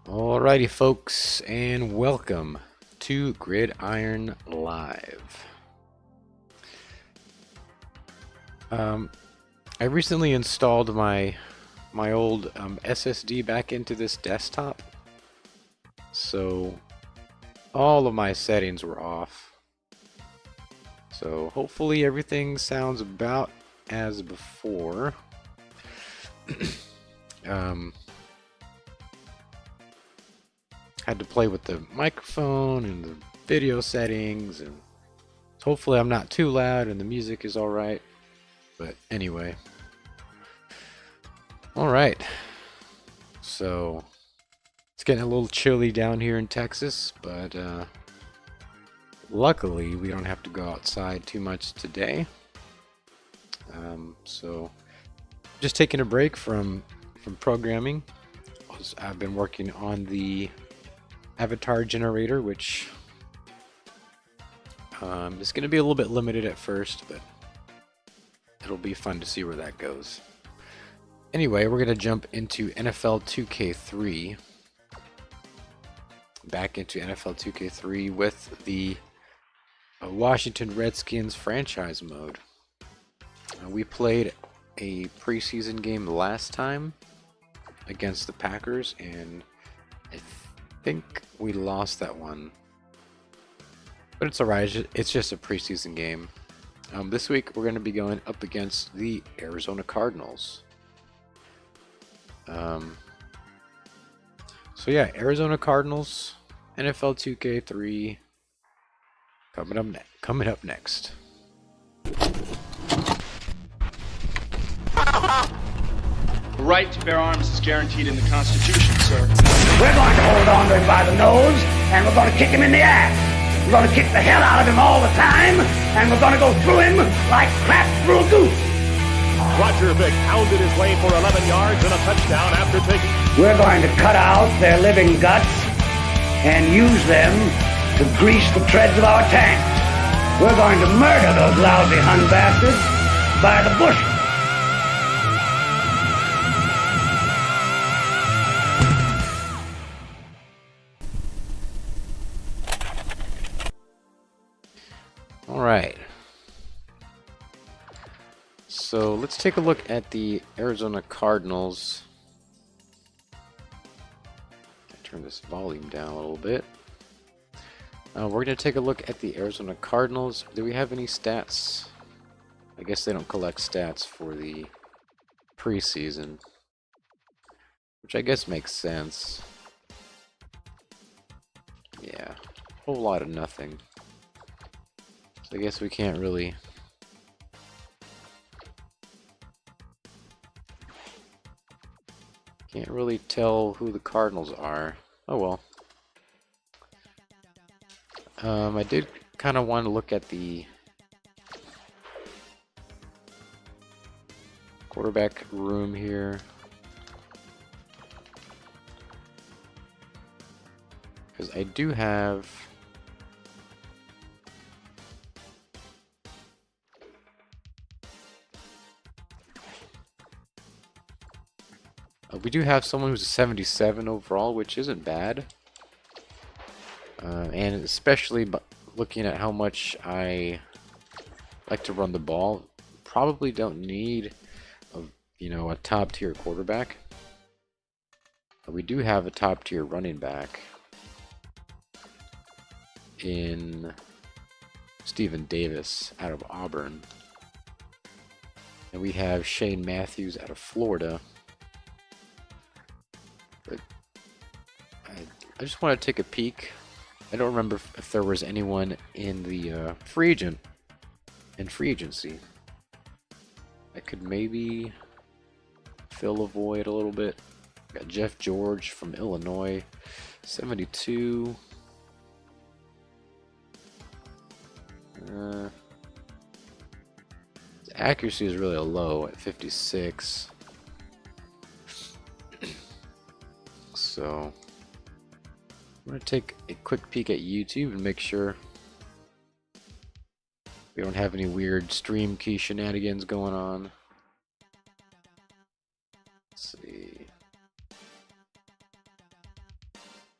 Alrighty, folks, and welcome to Gridiron Live. I recently installed my old SSD back into this desktop, so all of my settings were off. So hopefully everything sounds about as before. Had to play with the microphone and the video settings, and hopefully I'm not too loud and the music is alright. But anyway. Alright. So it's getting a little chilly down here in Texas, but luckily we don't have to go outside too much today. So just taking a break from programming. I've been working on the avatar generator, which is going to be a little bit limited at first, but it'll be fun to see where that goes. Anyway, we're going to jump into NFL 2K3. Back into NFL 2K3 with the Washington Redskins franchise mode. We played a preseason game last time against the Packers, and I think we lost that one, but it's alright. It's just a preseason game. This week we're going to be going up against the Arizona Cardinals. So yeah, Arizona Cardinals, NFL 2K3 coming up next. The right to bear arms is guaranteed in the Constitution, sir. We're going to hold on to him by the nose, and we're going to kick him in the ass. We're going to kick the hell out of him all the time, and we're going to go through him like crap through a goose. Roger Vick pounded his way for 11 yards and a touchdown after taking... We're going to cut out their living guts and use them to grease the treads of our tanks. We're going to murder those lousy Hun bastards by the bushel. Alright, so let's take a look at the Arizona Cardinals. Turn this volume down a little bit. We're going to take a look at the Arizona Cardinals. Do we have any stats? I guess they don't collect stats for the preseason, which I guess makes sense. Yeah, a whole lot of nothing. I guess we can't really tell who the Cardinals are. Oh well. I did kind of want to look at the quarterback room here, because I do have we do have someone who's a 77 overall, which isn't bad. And especially looking at how much I like to run the ball, probably don't need a top tier quarterback. But we do have a top tier running back in Stephen Davis out of Auburn. And we have Shane Matthews out of Florida. I just want to take a peek. I don't remember if there was anyone in the free agency. I could maybe fill a void a little bit. Got Jeff George from Illinois, 72. His accuracy is really low at 56. So I'm going to take a quick peek at YouTube and make sure we don't have any weird stream key shenanigans going on. Let's see.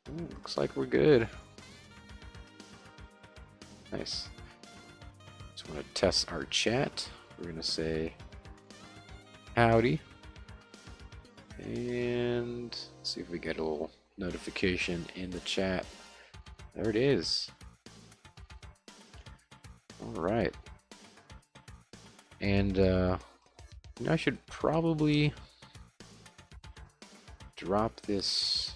Ooh, looks like we're good. Nice. Just want to test our chat. We're going to say howdy. And see if we get a little notification in the chat. There it is. All right. And I should probably drop this.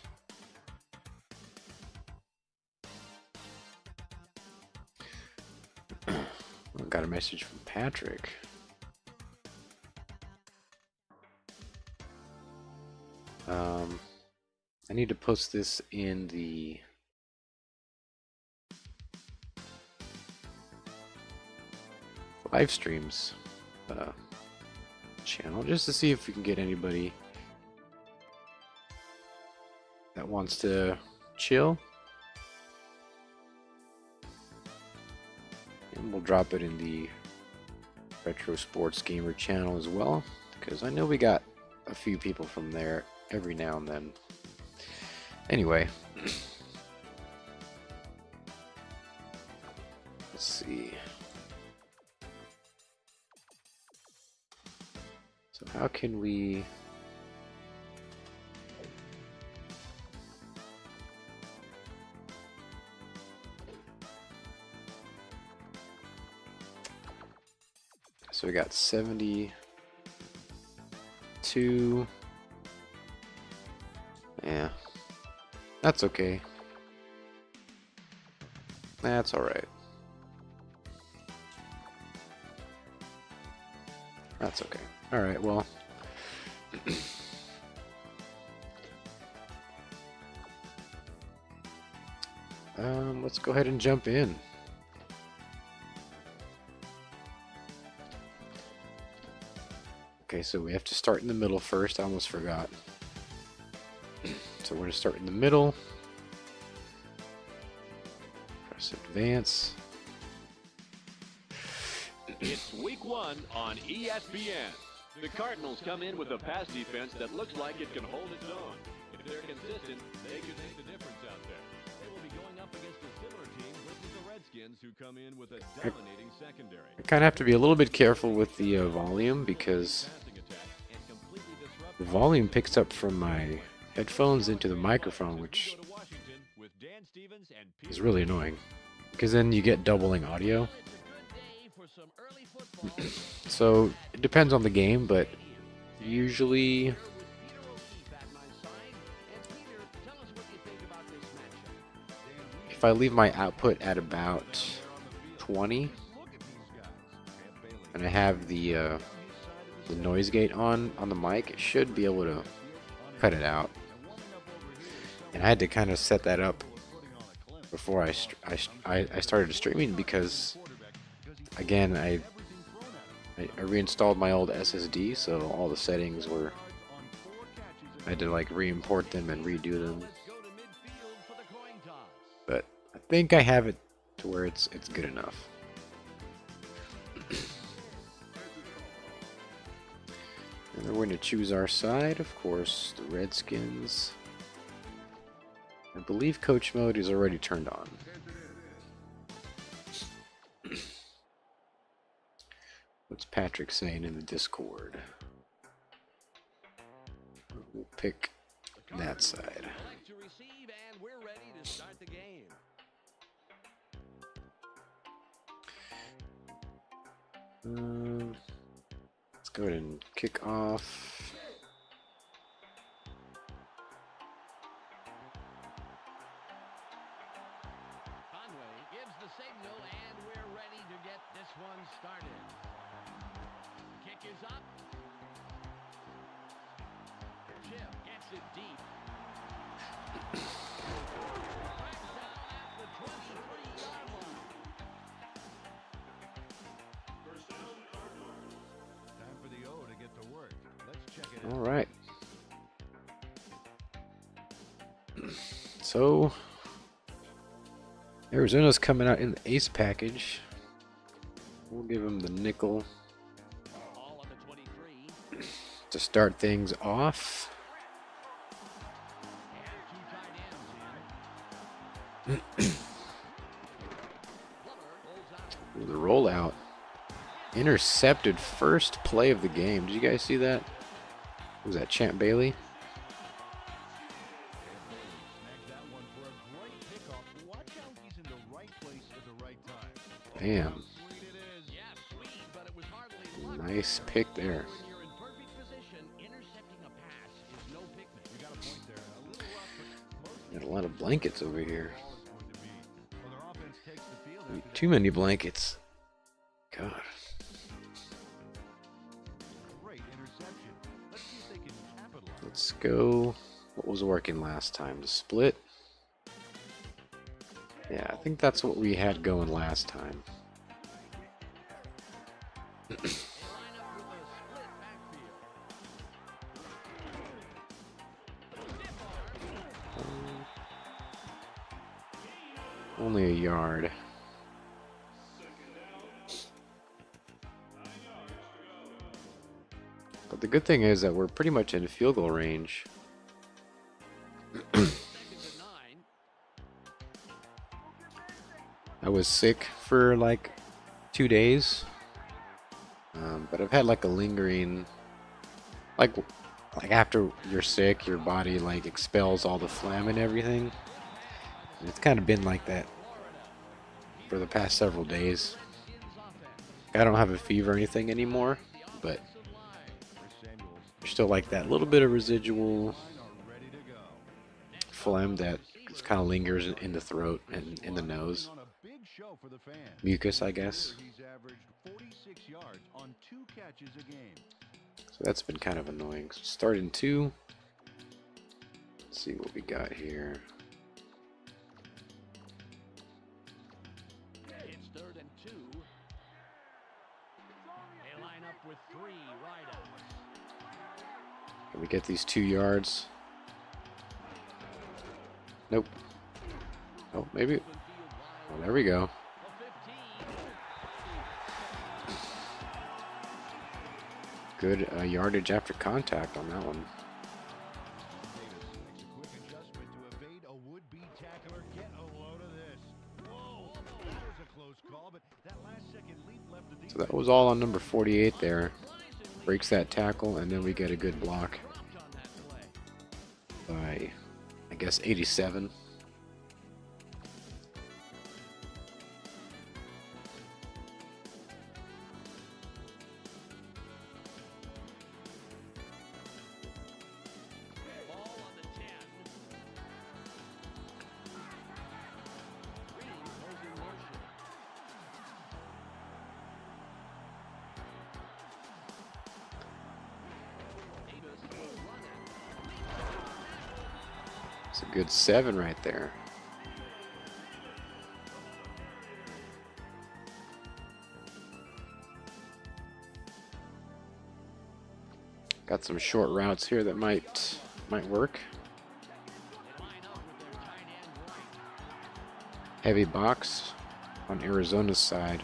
I got a message from Patrick. I need to post this in the live streams channel, just to see if we can get anybody that wants to chill. And we'll drop it in the Retro Sports Gamer channel as well, because I know we got a few people from there every now and then. Anyway, let's see. So how can we... So we got 72. Yeah. That's okay. That's alright. That's okay. Alright, well. Let's go ahead and jump in. Okay, so we have to start in the middle first. I almost forgot. So we're going to start in the middle. Press advance. It's week 1 on ESPN. The Cardinals come in with a pass defense that looks like it can hold its own. If they're consistent, they could make the difference out there. They will be going up against a similar team versus the Redskins, who come in with a dominating secondary. I kind of have to be a little bit careful with the volume, because the volume picks up from my headphones into the microphone, which is really annoying, because then you get doubling audio. So it depends on the game, but usually if I leave my output at about 20 and I have the noise gate on the mic, it should be able to cut it out. And I had to kind of set that up before I started streaming, because again I reinstalled my old SSD, so all the settings were, I had to like re-import them and redo them. But I think I have it to where it's good enough. And then we're going to choose our side, of course, the Redskins. I believe coach mode is already turned on. What's Patrick saying in the Discord? We'll pick that side. Let's go ahead and kick off. Gives the signal, and we're ready to get this one started. Kick is up. Chip gets it deep. Back down at the 23-yard line. First down, Cardinals. Time for the O to get to work. Let's check it out. All right. So Arizona's coming out in the ace package. We'll give them the nickel to start things off. Ooh, the rollout. Intercepted first play of the game. Did you guys see that? Was that Champ Bailey? Damn. Nice pick there. Got a lot of blankets over here. Too many blankets. God. Let's go. What was working last time? The split? Yeah, I think that's what we had going last time. Only a yard. But the good thing is that we're pretty much in field goal range. I was sick for like 2 days, but I've had like a lingering, like after you're sick, your body like expels all the phlegm and everything. And it's kind of been like that for the past several days. I don't have a fever or anything anymore, but there's still like that little bit of residual phlegm that kind of lingers in the throat and in the nose. Mucus, I guess. So that's been kind of annoying. So start in 2. Let's see what we got here. It's 3rd and 2. They line up with 3 wideouts. Can we get these 2 yards? Nope. Oh, maybe. Oh, there we go. Good yardage after contact on that one. So that was all on number 48 there. Breaks that tackle, and then we get a good block by, I guess, 87. It's a good 7 right there. Got some short routes here that might work. Heavy box on Arizona's side.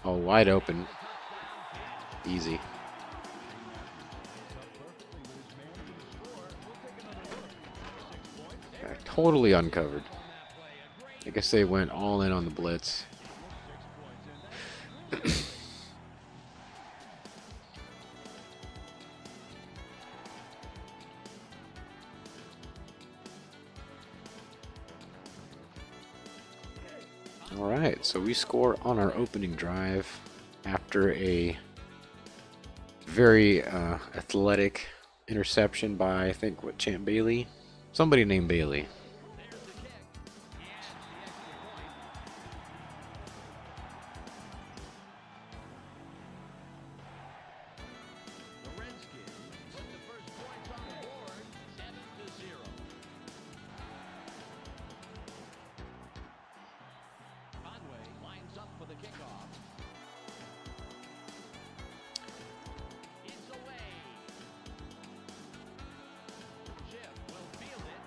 Oh, wide open. Easy. Totally uncovered. I guess they went all in on the blitz. All right, so we score on our opening drive after a very athletic interception by, I think, what, Champ Bailey? Somebody named Bailey. The Redskins put the first points on the board, 7-0. Conway lines up for the kickoff. It's away. Chip will field it.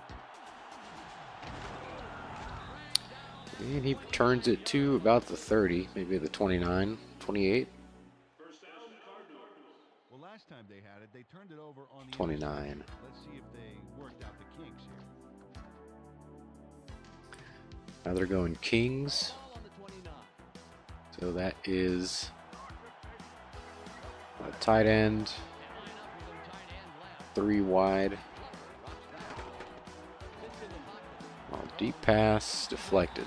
And he turns it to about the 30, maybe the 29, 28. Well, last time they had it, they turned it over on the 29. inside. Let's see if they worked out the kinks here. Now they're going Kings. So that is a tight end, 3 wide. Deep pass deflected.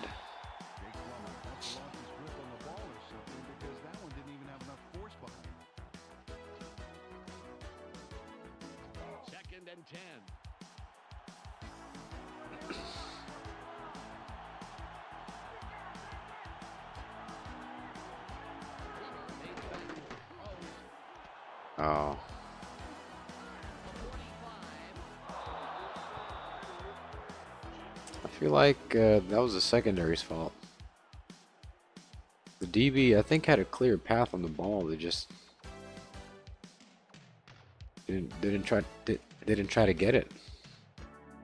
Second and 10. Oh. I feel like that was the secondary's fault. The DB, I think, had a clear path on the ball. They just didn't try to get it.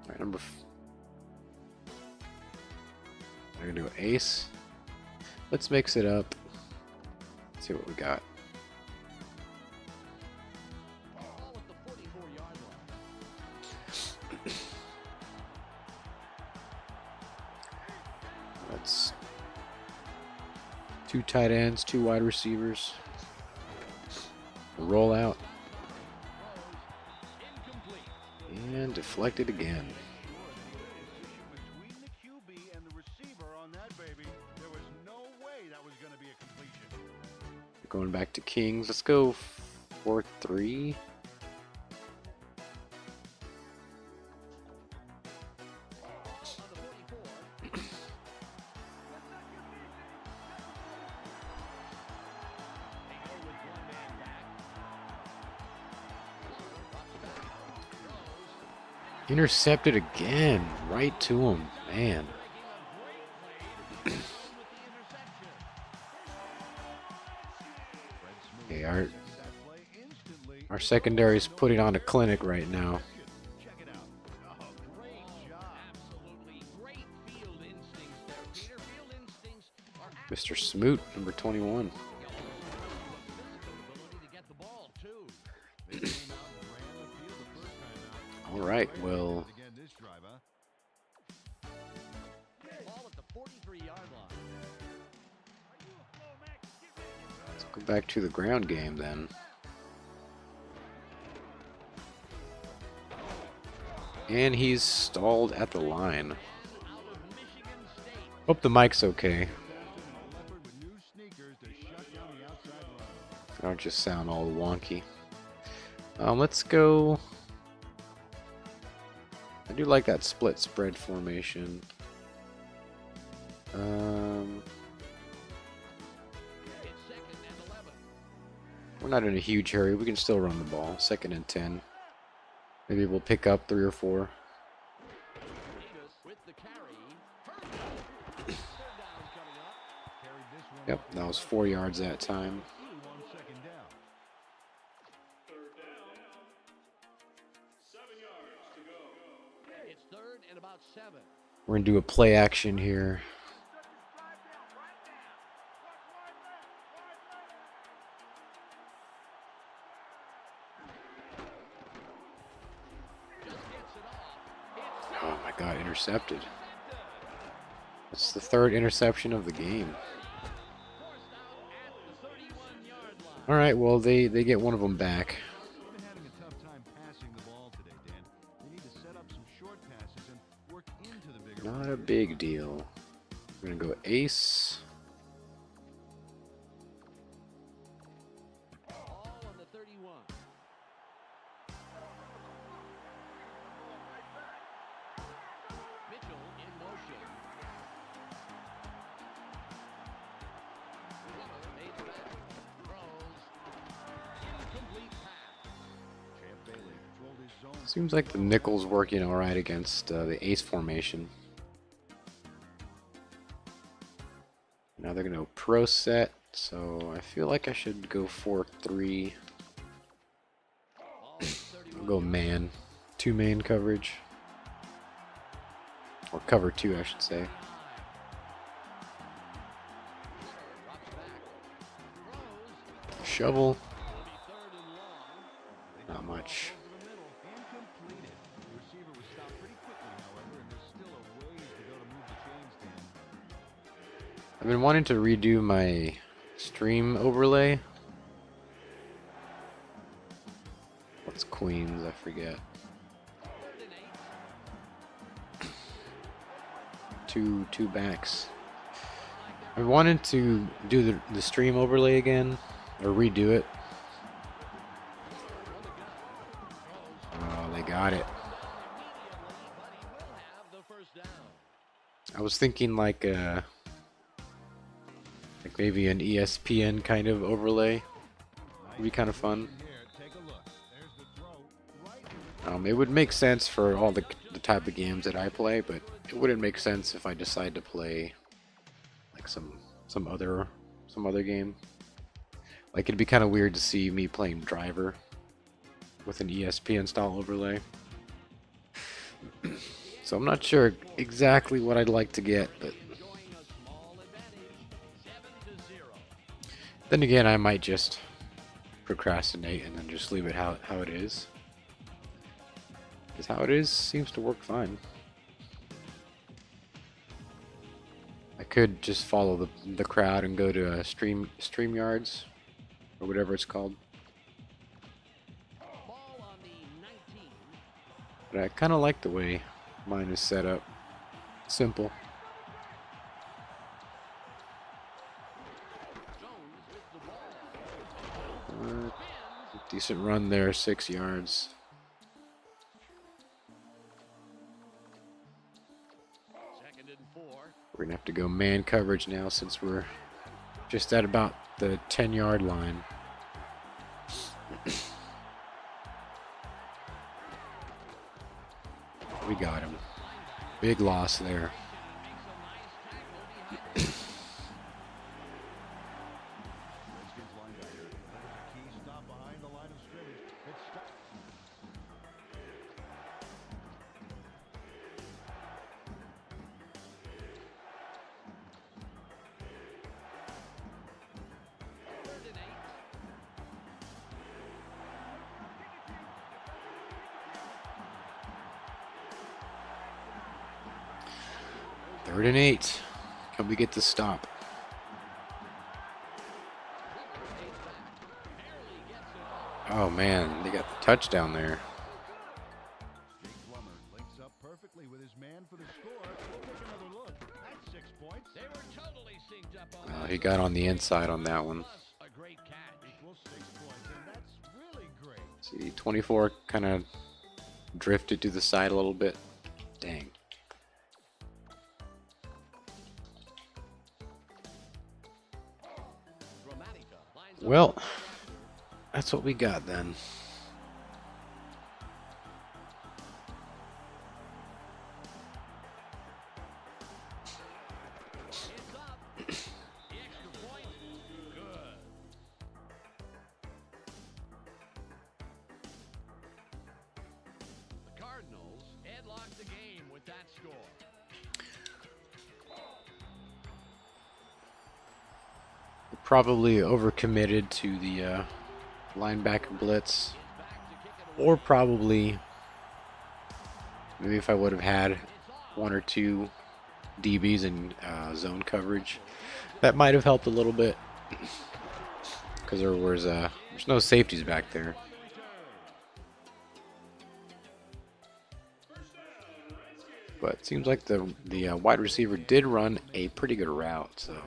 All right, number. I'm gonna do an ace. Let's mix it up. Let's see what we got. Ball at the 44-yard line. That's 2 tight ends, 2 wide receivers. Roll out. And deflected again. Between the QB and the receiver on that baby, there was no way that was going to be a completion. Going back to Kings. Let's go 4-3. Intercepted again, right to him, man. Okay, our secondary's putting on a clinic right now. Check it out. Oh, great job. Absolutely great field instincts there, Peter. Field instincts are Mr. Smoot, number 21. physical ability to get the ball, too. They came out and ran the field the first time out. All right, well, Again, this drive, huh? Ball at the 43-yard line. let's go back to the ground game then. And he's stalled at the line. Hope the mic's okay. I don't just sound all wonky. Let's go. I do like that split spread formation. We're not in a huge hurry. We can still run the ball. 2nd and 10. Maybe we'll pick up 3 or 4. Yep, that was 4 yards that time. It's third and about 7. We're going to do a play action here. Oh my God, intercepted. That's the 3rd interception of the game. All right, well, they get one of them back. They've been having a tough time passing the ball today, Dan. They need to set up some short passes and work into the bigger. Not a big deal. We're going to go ace. Ball on the 31. Mitchell in motion. Made the back. Throws. Incomplete pass. Champ Bailey controlled his zone. Seems like the nickel's working all right against the ace formation. Now they're going to pro set, so I feel like I should go 4-3. I'll go man. 2 man coverage. Or cover 2, I should say. Shovel. Not much. The receiver was stopped pretty quickly, however, and there's still a ways to go to move the chains, Dan. been wanting to redo my stream overlay. What's Queens? I forget. Two backs. I wanted to do the stream overlay again, or redo it. Oh, they got it. I was thinking like maybe an ESPN kind of overlay would be kind of fun. It would make sense for all the type of games that I play, but it wouldn't make sense if I decide to play like some other game. Like it'd be kind of weird to see me playing Driver with an ESPN style overlay. So I'm not sure exactly what I'd like to get, but then again, I might just procrastinate and then just leave it how it is. Because how it is seems to work fine. I could just follow the crowd and go to StreamYards or whatever it's called. But I kind of like the way mine is set up. Simple. Decent run there, 6 yards. We're gonna have to go man coverage now since we're just at about the 10-yard line. We got him. Big loss there. Third and 8. Can we get the stop? Oh man, they got the touchdown there. Links up perfectly with his man for the score. We'll take another look. That's 6 points. They were totally synced up on He got on the inside on that one. a great catch. Equals 6 points, and that's really great. See, 24 kind of drifted to the side a little bit. Dang. Well, that's what we got then. The Cardinals headlocked the game with that score. Probably overcommitted to the linebacker blitz, or probably maybe if I would have had 1 or 2 DBs in zone coverage, that might have helped a little bit because there's no safeties back there. But it seems like the wide receiver did run a pretty good route, so.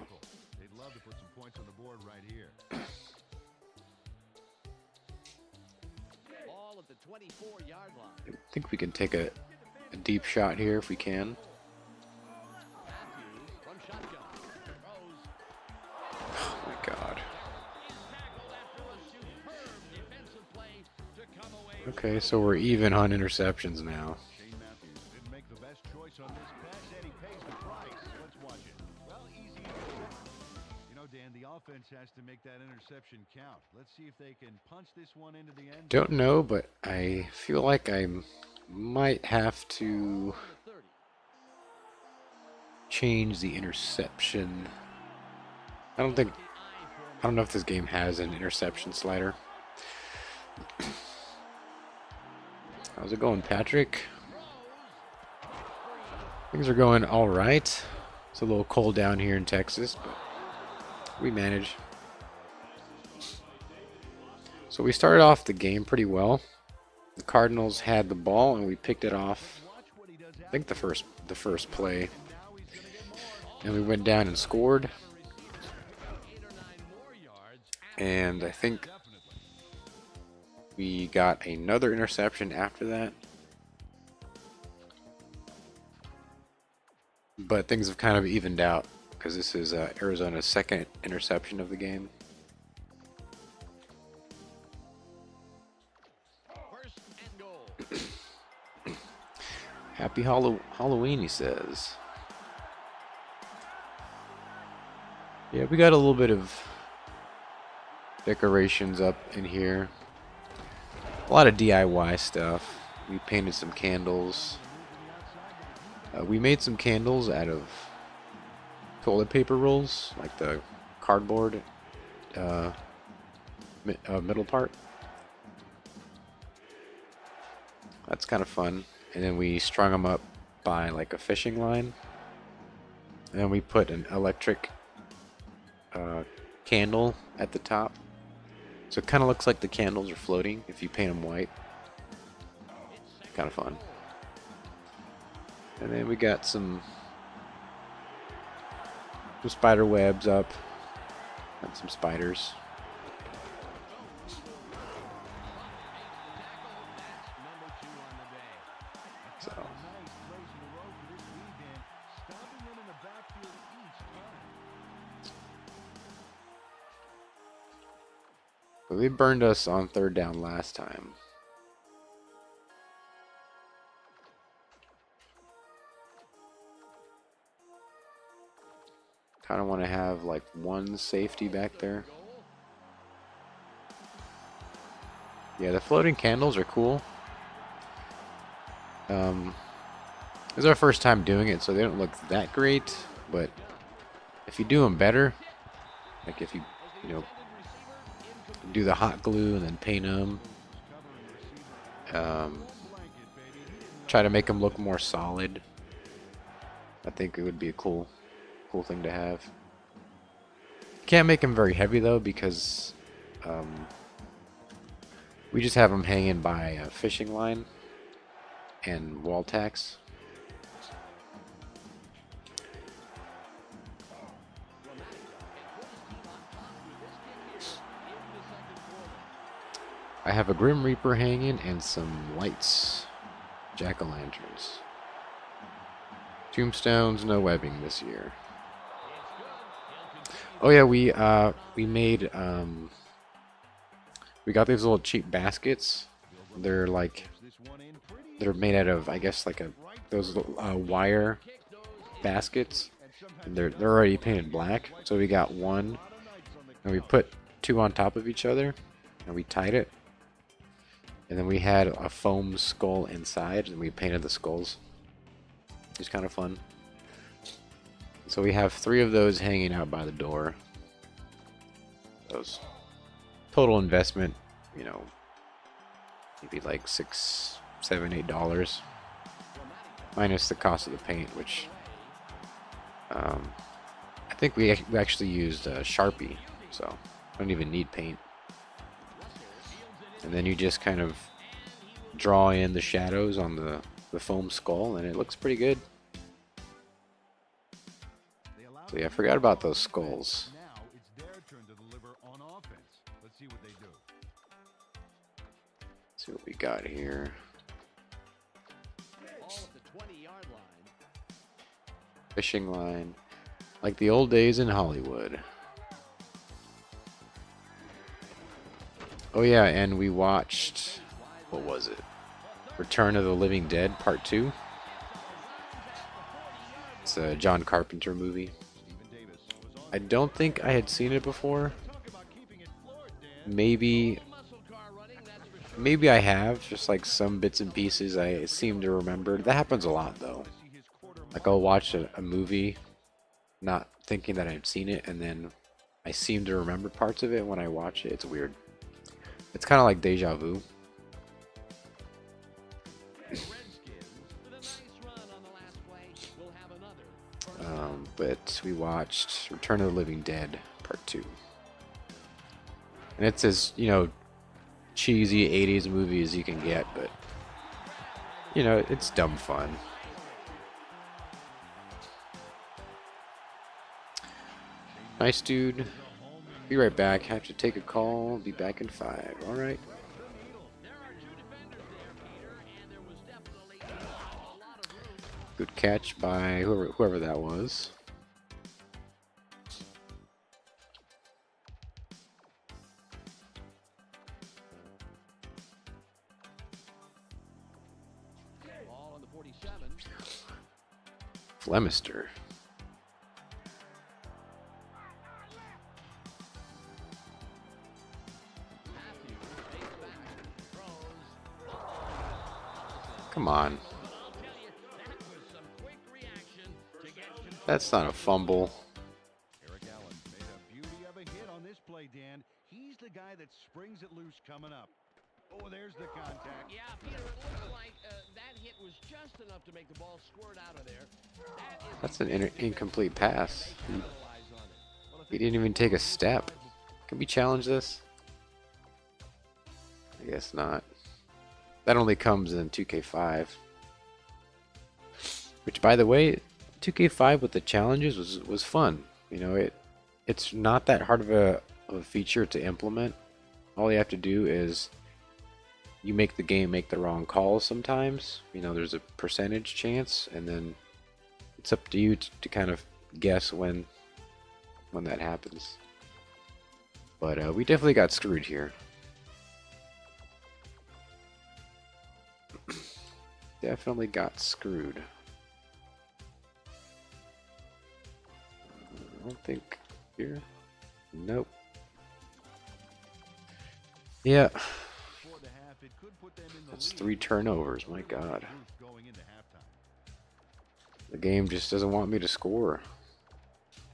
I think we can take a deep shot here if we can. Oh my God. Okay, so we're even on interceptions now. Didn't make the best choice on this pass, and he pays the price. Let's watch it. Well, easy. You know, Dan, the offense has to make that interception count. Let's see if they can punch this one into the end. Don't know, but I feel like I might have to change the interception. I don't know if this game has an interception slider. How's it going, Patrick? Things are going all right. It's a little cold down here in Texas, but we manage. So we started off the game pretty well. The Cardinals had the ball and we picked it off, I think the first play. And we went down and scored. And I think we got another interception after that. But things have kind of evened out because this is Arizona's second interception of the game. Happy Halloween, he says. Yeah, we got a little bit of decorations up in here. A lot of DIY stuff. We painted some candles. We made some candles out of toilet paper rolls, like the cardboard middle part. That's kind of fun. And then we strung them up by like a fishing line. And then we put an electric candle at the top. So it kind of looks like the candles are floating if you paint them white. Kind of fun. And then we got some spider webs up. And some spiders. So. But they burned us on third down last time. Kind of want to have like one safety back there. Yeah, the floating candles are cool. This is our first time doing it, so they don't look that great. But if you do them better, like if you do the hot glue and then paint them, try to make them look more solid, I think it would be a cool thing to have. Can't make them very heavy though, because we just have them hanging by a fishing line and wall tacks. I have a Grim Reaper hanging and some lights, jack-o'-lanterns. Tombstones, no webbing this year. Oh yeah, we made we got these little cheap baskets. They're made out of, I guess, like those wire baskets. And they're already painted black. So we got one, and we put two on top of each other, and we tied it. And then we had a foam skull inside, and we painted the skulls. It was kind of fun. So we have 3 of those hanging out by the door. Those total investment, maybe like $6, $7, $8, minus the cost of the paint, which I think we actually used Sharpie, so I don't even need paint. And then you just kind of draw in the shadows on the foam skull, and it looks pretty good. So yeah, I forgot about those skulls. Now it's their turn to deliver on offense. Let's see what they do. See what we got here. Ball at the 20-yard line. Fishing line, like the old days in Hollywood. Oh yeah, and we watched, what was it? Return of the Living Dead Part 2. It's a John Carpenter movie. I don't think I had seen it before. Maybe I have, just like some bits and pieces I seem to remember. That happens a lot though. Like I'll watch a movie not thinking that I've seen it, and then I seem to remember parts of it when I watch it. It's weird. It's kind of like deja vu. but we watched Return of the Living Dead Part 2. And it's as, you know, cheesy 80s movie as you can get, but, you know, it's dumb fun. Nice dude. Be right back. Have to take a call. Be back in 5. Alright. Good catch by whoever that was. Ball on the 47. Flemister. Come on. That's not a fumble. Eric Allen made a beauty of a hit on this play, Dan. He's the guy that springs it loose coming up. Oh, there's the contact. Yeah, Peter, it looks like that hit was just enough to make the ball squirt out of there. That's an incomplete pass. He didn't even take a step. Can we challenge this? I guess not. That only comes in 2K5. Which, by the way, 2K5 with the challenges was fun. You know, it's not that hard of a feature to implement. All you have to do is you make the game make the wrong calls sometimes. You know, there's a percentage chance, and then it's up to you to kind of guess when that happens. But we definitely got screwed here. Definitely got screwed. I don't think here. Nope. Yeah. That's 3 turnovers. My God. The game just doesn't want me to score.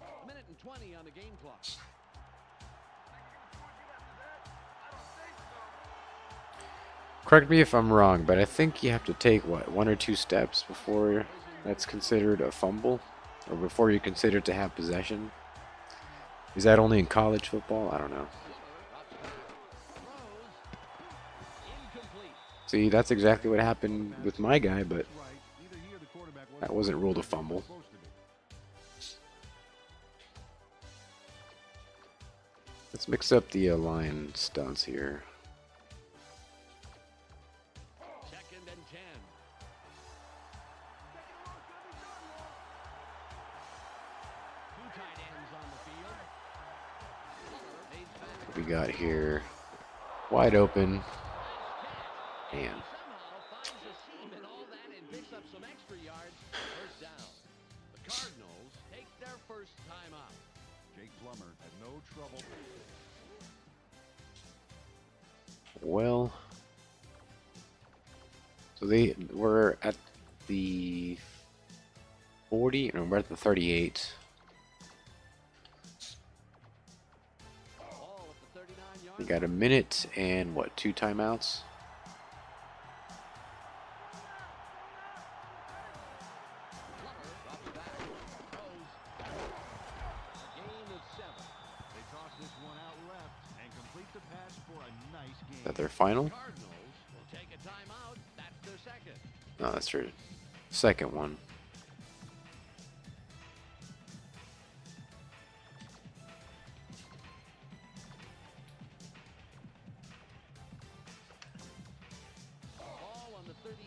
A minute and 20 on the game clock. Correct me if I'm wrong, but I think you have to take, what, 1 or 2 steps before that's considered a fumble? Or before you're considered to have possession? Is that only in college football? I don't know. See, that's exactly what happened with my guy, but that wasn't ruled a fumble. Let's mix up the line stunts here. Second and 10. Two tight ends on the field. What we got here? Wide open. Man. Somehow finds a seam in all that and picks up some extra yards. First down. The Cardinals take their first time out. Jake Plummer had no trouble. Well, so they were at the 40, and we're at the 38. Ball at the 39-yard We got a minute and what, 2 timeouts? Is that their final? Cardinals will take a timeout. That's their second. No, that's their second one. Ball on the 32.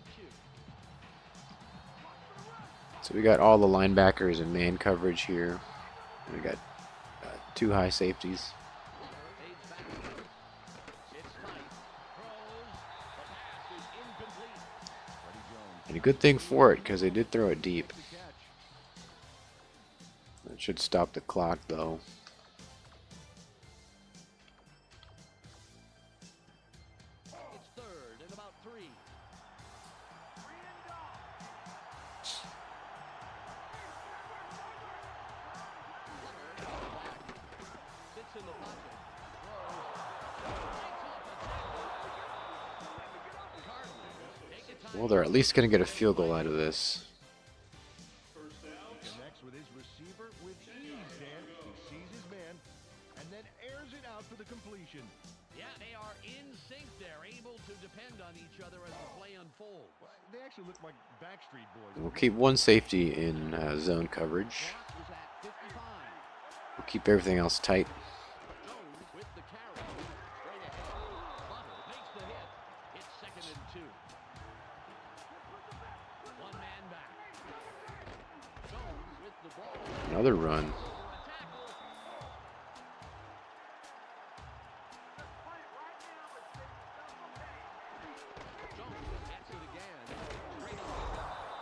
So we got all the linebackers in man coverage here. And we got 2 high safeties. Fades back. It's tight. Throws. The pass is incomplete. And a good thing for it, because they did throw it deep. That should stop the clock, though. It's third and about 3. Sits in the pocket. Well, they're at least going to get a field goal out of this. He connects with his receiver and airs it out for the completion. Yeah, they are in sync. They're able to depend on each other as the play unfolds. They actually look like Backstreet Boys. We'll keep one safety in zone coverage. Clock is at 55. We'll keep everything else tight. Jones with the carry. Straight ahead. Butler makes the hit. It's 2nd and 2. One man back. Jones with the ball. Another run. For a tackle. Jones gets it again. Straight on.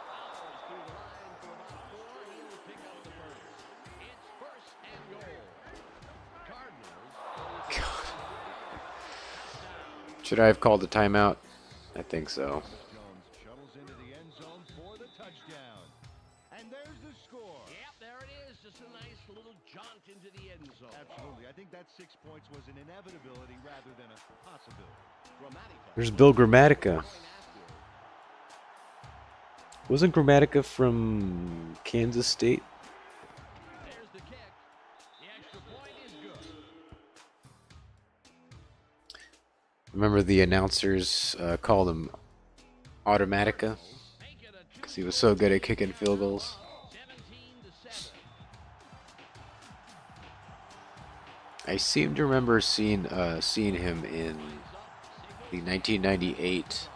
Fowles through the line for about 4. He'll pick up the first. It's 1st and goal. Cardinals. Should I have called the timeout? I think so. Jones shuttles into the end zone for the touchdown. And there's the score. Yep, there it is. Just a nice little jaunt into the end zone. Absolutely. I think that 6 points was an inevitability rather than a possibility. Grammatica. There's Bill Grammatica. Going after. Wasn't Grammatica from Kansas State? There's the kick. The extra point is good. Remember the announcers called him Automatica Make it a because he was so good at kicking field goals. 17-7. I seem to remember seeing him in the 1998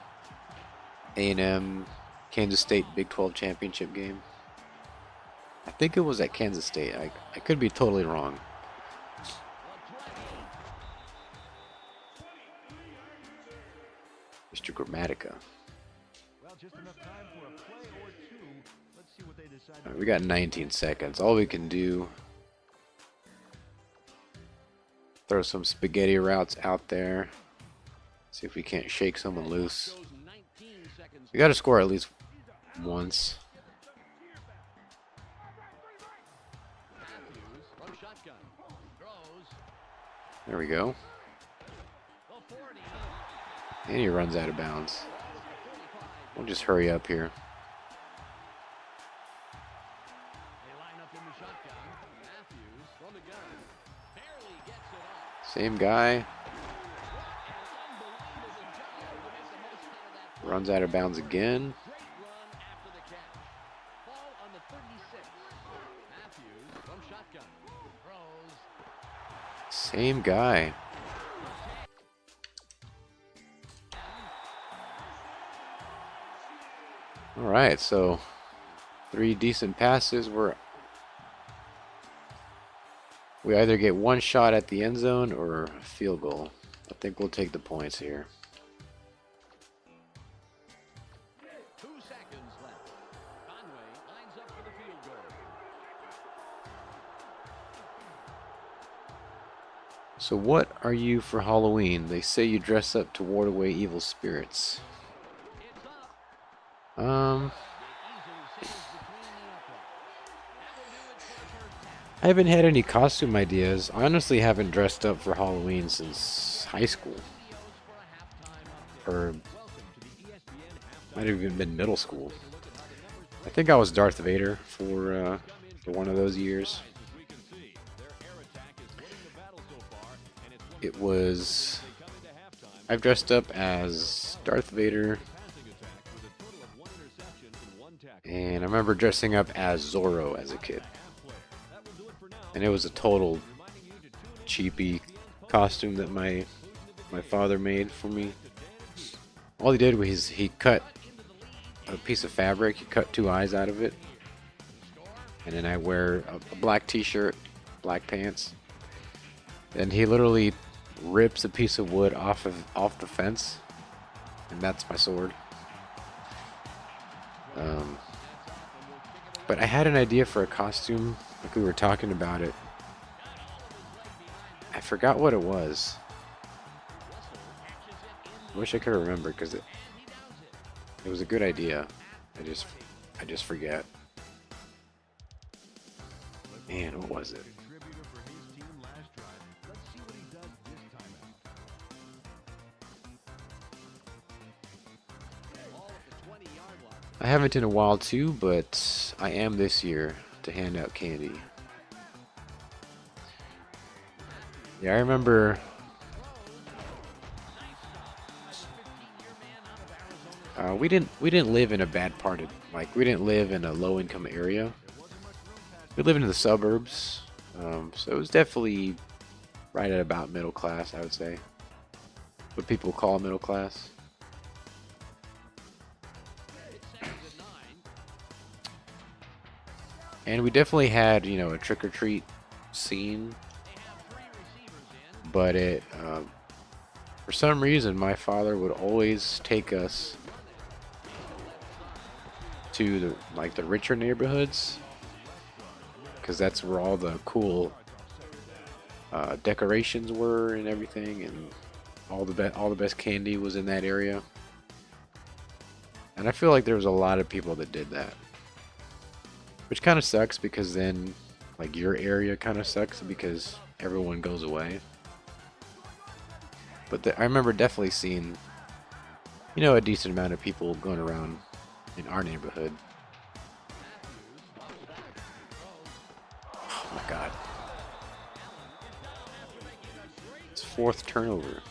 A&M Kansas State Big 12 championship game. I think it was at Kansas State. I could be totally wrong. Mr. Grammatica. Well, just enough time for a play or two. Let's see what they decide. All right, we got 19 seconds. All we can do, throw some spaghetti routes out there. See if we can't shake someone loose. Goes 19 seconds. We got to score at least once. Matthews from shotgun. Throws. There we go. The 40. And he runs out of bounds. We'll just hurry up here. They line up in the shotgun. Matthews from the gun. Barely gets it off. Same guy. Unbelievable job to make the most out of that play. Runs out of bounds again. Great run after the catch. Ball on the 36. Matthews from shotgun. Throws. Same guy. All right, so 3 decent passes. We either get one shot at the end zone or a field goal. I think we'll take the points here. 2 seconds left. Conway lines up for the field goal. So what are you for Halloween? They say you dress up to ward away evil spirits. It's up. Um, They easily sails between the uprights. That'll do it for the first half. I haven't had any costume ideas. I honestly haven't dressed up for Halloween since high school. Studios for a halftime update. Or Welcome to the ESPN halftime. might have even been middle school. I think I was Darth Vader for one of those years. As we can see, their air attack is winning the battle so far, and it's one It was. they come into halftime. I've dressed up as Darth Vader, Passing attack with a total of 1 interception and 1 tackle. and I remember dressing up as Zorro as a kid. Half player. That will do it for now. And it was a total Reminding you to tune in cheapy costume that my father made for me. All he did was he cut a piece of fabric, he cut 2 eyes out of it, and then I wear a black t-shirt, black pants. And he literally rips a piece of wood off the fence, and that's my sword. But I had an idea for a costume, like we were talking about it. I forgot what it was. I wish I could remember because it was a good idea. I just forget. Man, what was it? Contributor for his team last drive. Let's see what he does this time out. Ball at the 20-yard line. I haven't in a while too, but I am this year to hand out candy. Yeah, I remember. We didn't live in a bad part of, like, we didn't live in a low income area. We lived in the suburbs, so it was definitely right at about middle class, I would say. What people call middle class. And we definitely had, a trick or treat scene, but for some reason, my father would always take us to the richer neighborhoods, because that's where all the cool decorations were and everything, and all the best candy was in that area. And I feel like there was a lot of people that did that, which kind of sucks, because then like your area kind of sucks because everyone goes away. But I remember definitely seeing, a decent amount of people going around in our neighborhood. Oh my God. It's fourth turnover.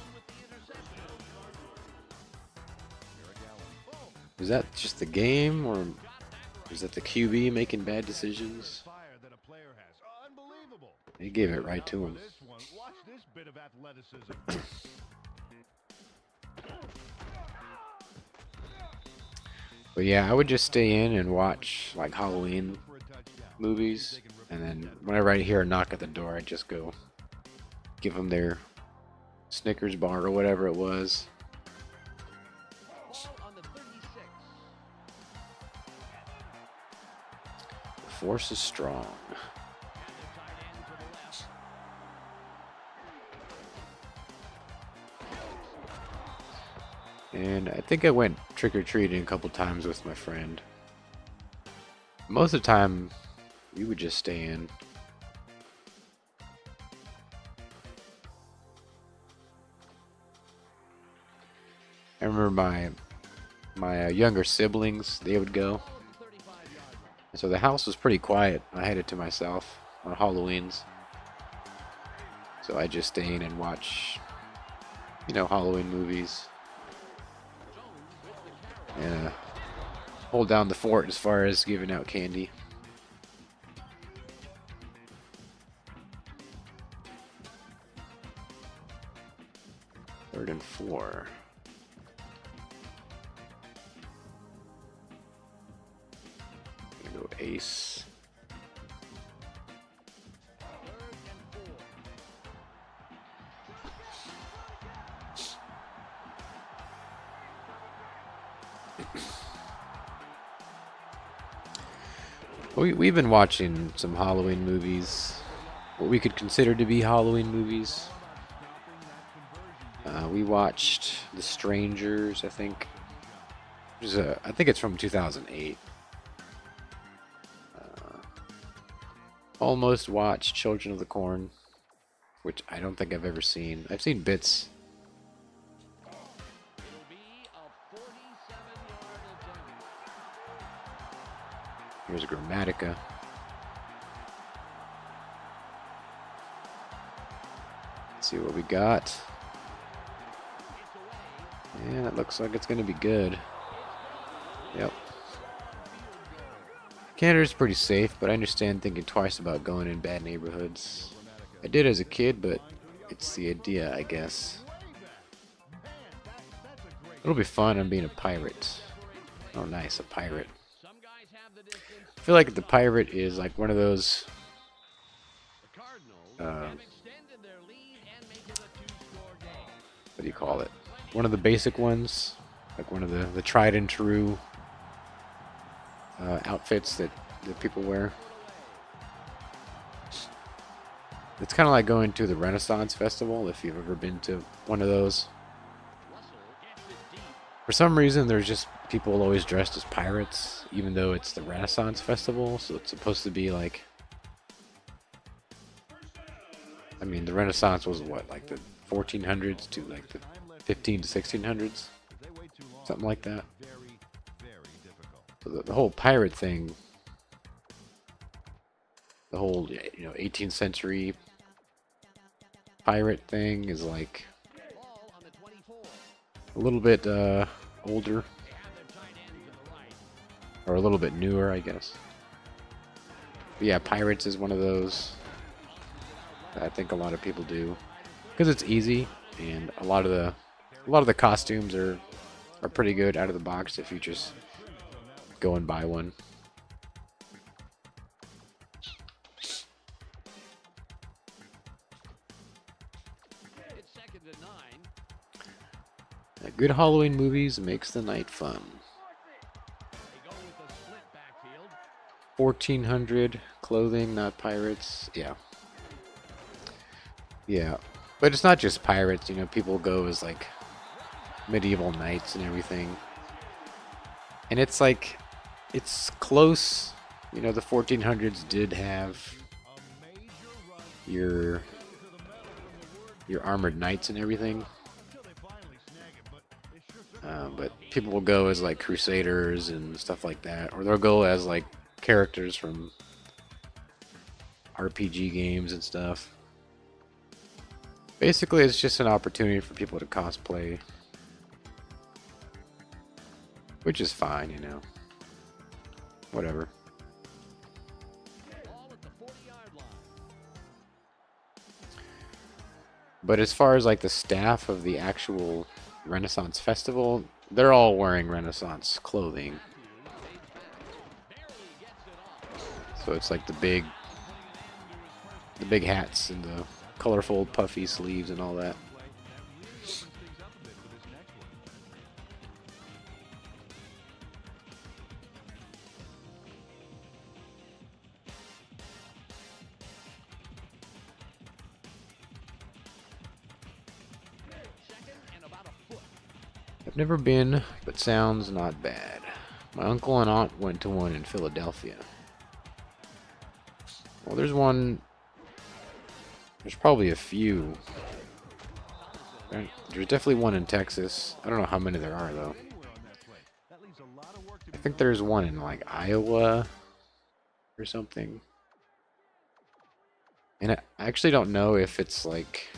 Is that just the game, or is that the QB making bad decisions? He gave it right to him. Watch this bit of athleticism. But yeah, I would just stay in and watch like Halloween movies, and then whenever I hear a knock at the door, I'd just go give them their Snickers bar or whatever it was. The force is strong. And I think I went trick-or-treating a couple times with my friend. Most of the time, we would just stay in. I remember my younger siblings, they would go. And so the house was pretty quiet. I had it to myself on Halloweens. So I just stay in and watch, Halloween movies. And hold down the fort as far as giving out candy. Third and 4. Gonna go ace. We've been watching some Halloween movies, what we could consider to be Halloween movies. We watched The Strangers, I think. I think it's from 2008. Almost watched Children of the Corn, which I don't think I've ever seen. I've seen bits. Here's Grammatica. Let's see what we got. And it looks like it's going to be good. Yep. Canada's pretty safe, but I understand thinking twice about going in bad neighborhoods. I did as a kid, but it's the idea, I guess. It'll be fun on being a pirate. Oh, nice, a pirate. I feel like the pirate is like one of those what do you call it? One of the basic ones, like one of the tried and true outfits that people wear. It's kind of like going to the Renaissance Festival, if you've ever been to one of those. For some reason, there's just people always dressed as pirates, even though it's the Renaissance Festival, so it's supposed to be like... I mean, the Renaissance was what, like the 1400s to like the 15 to 1600s? Something like that. So the whole pirate thing, the whole 18th century pirate thing is like a little bit older, or a little bit newer, I guess. But yeah, Pirates is one of those that I think a lot of people do because it's easy, and a lot of the costumes are pretty good out of the box if you just go and buy one. It's 2nd and 9. Good Halloween movies makes the night fun. They go with the split backfield. 1400 clothing, not pirates. Yeah. Yeah. But it's not just pirates, you know, people go as like medieval knights and everything. And it's like, it's close. You know, the 1400s did have your armored knights and everything. But people will go as like crusaders and stuff like that, or they'll go as like characters from RPG games and stuff. Basically, it's just an opportunity for people to cosplay, which is fine, you know. Whatever. Ball at the 40-yard line. But as far as like the staff of the actual Renaissance Festival, they're all wearing Renaissance clothing. So it's like the big hats and the colorful puffy sleeves and all that. I've never been, but sounds not bad. My uncle and aunt went to one in Philadelphia. Well, there's one. There's probably a few. There's definitely one in Texas. I don't know how many there are, though. I think there's one in, like, Iowa or something. And I actually don't know if it's, like,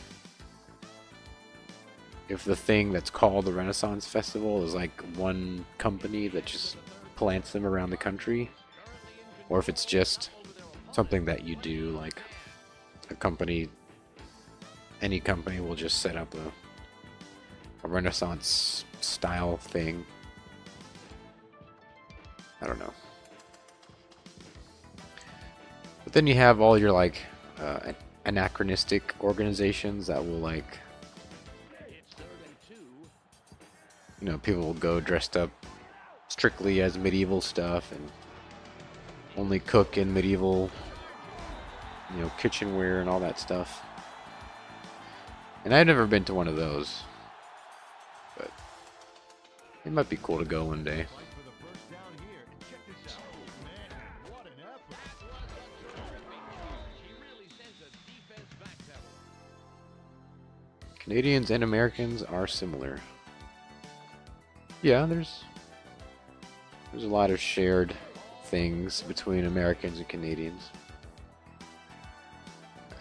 if the thing that's called the Renaissance Festival is, like, one company that just plants them around the country, or if it's just something that you do, like a company, any company will just set up a Renaissance style thing. I don't know. But then you have all your like anachronistic organizations that will like, you know, people will go dressed up strictly as medieval stuff and only cook in medieval, you know, kitchenware and all that stuff. And I've never been to one of those, but it might be cool to go one day. Canadians and Americans are similar. Yeah, there's a lot of shared things between Americans and Canadians.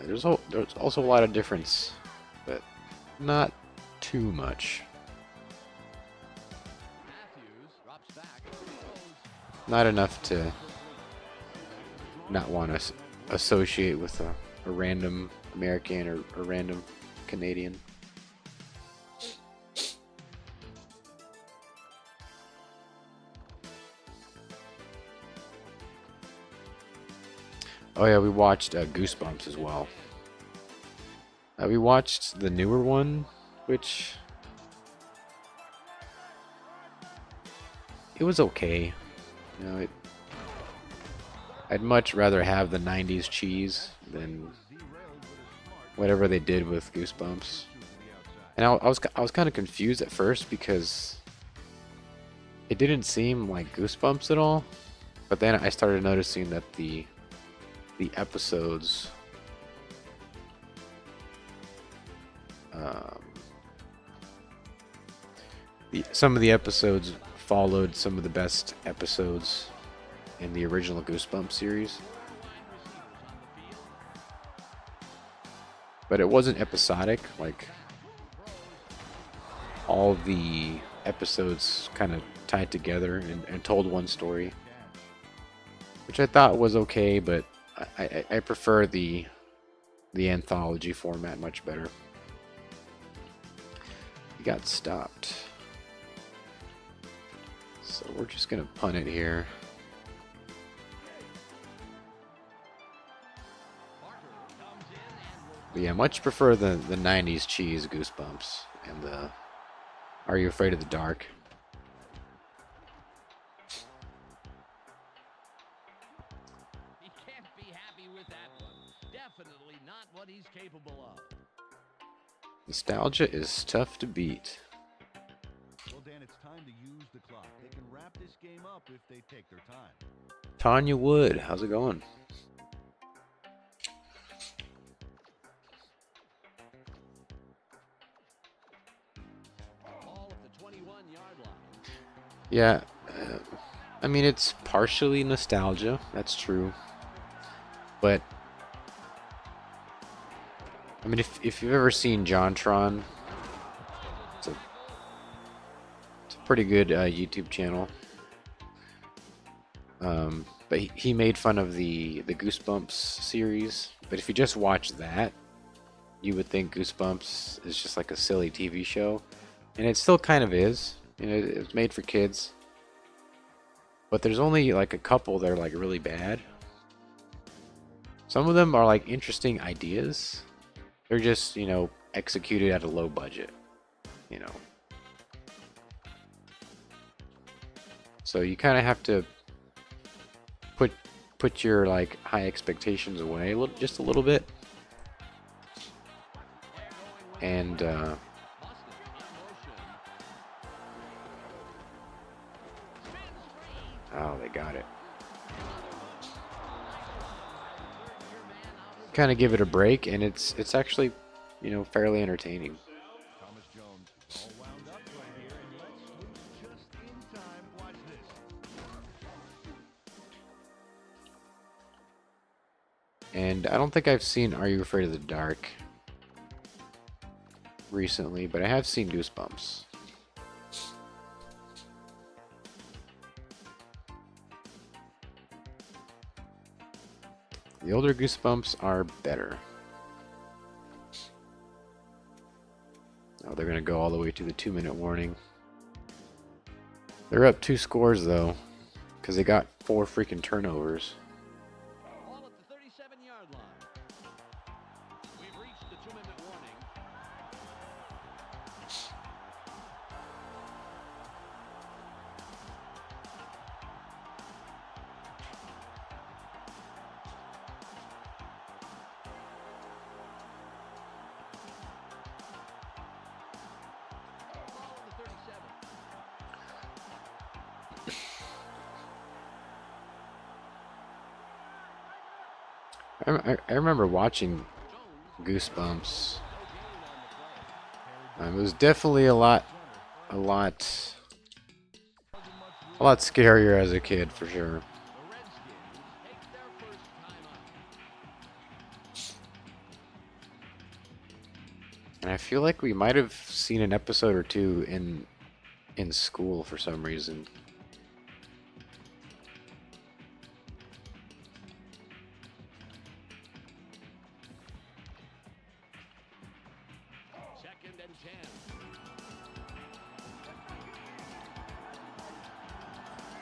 There's also a lot of difference, but not too much. Not enough to not want to associate with a random American or a random Canadian. Oh yeah, we watched Goosebumps as well. We watched the newer one, which it was okay. You know, I'd much rather have the 90s cheese than whatever they did with Goosebumps. And I was kind of confused at first because it didn't seem like Goosebumps at all. But then I started noticing that the episodes some of the episodes followed some of the best episodes in the original Goosebumps series. but it wasn't episodic. Like all the episodes kind of tied together and told one story, which I thought was okay, but I prefer the anthology format much better. He got stopped, so we're just gonna punt it here. But yeah, much prefer the 90s cheese Goosebumps and the Are You Afraid of the Dark? He can't be happy with that one. Definitely not what he's capable of. Nostalgia is tough to beat. Well, Dan, it's time to use the clock. They can wrap this game up if they take their time. Tanya Wood, how's it going? Ball at the 21-yard line. Yeah, I mean, it's partially nostalgia, that's true. But, I mean, if you've ever seen JonTron, it's a pretty good YouTube channel. But he made fun of the Goosebumps series. But if you just watch that, you would think Goosebumps is just like a silly TV show. And it still kind of is. You know, it's made for kids. But there's only like a couple that are like really bad. Some of them are like interesting ideas. They're just, you know, executed at a low budget. You know. So you kind of have to put your like high expectations away just a little bit. And oh, they got it. Kind of give it a break, and it's actually, you know, fairly entertaining. Thomas Jones all wound up right here, and let's move just in time. Watch this. And I don't think I've seen Are You Afraid of the Dark recently, but I have seen Goosebumps. The older Goosebumps are better. Oh, they're going to go all the way to the 2-minute warning. They're up 2 scores, though, because they got 4 freaking turnovers. Ball at the 37-yard line. We've reached the 2-minute warning. Ball at the 37. I remember watching Goosebumps. It was definitely a lot scarier as a kid, for sure. The Redskins take their first timeout. And I feel like we might have seen an episode or two in school for some reason. Second and 10.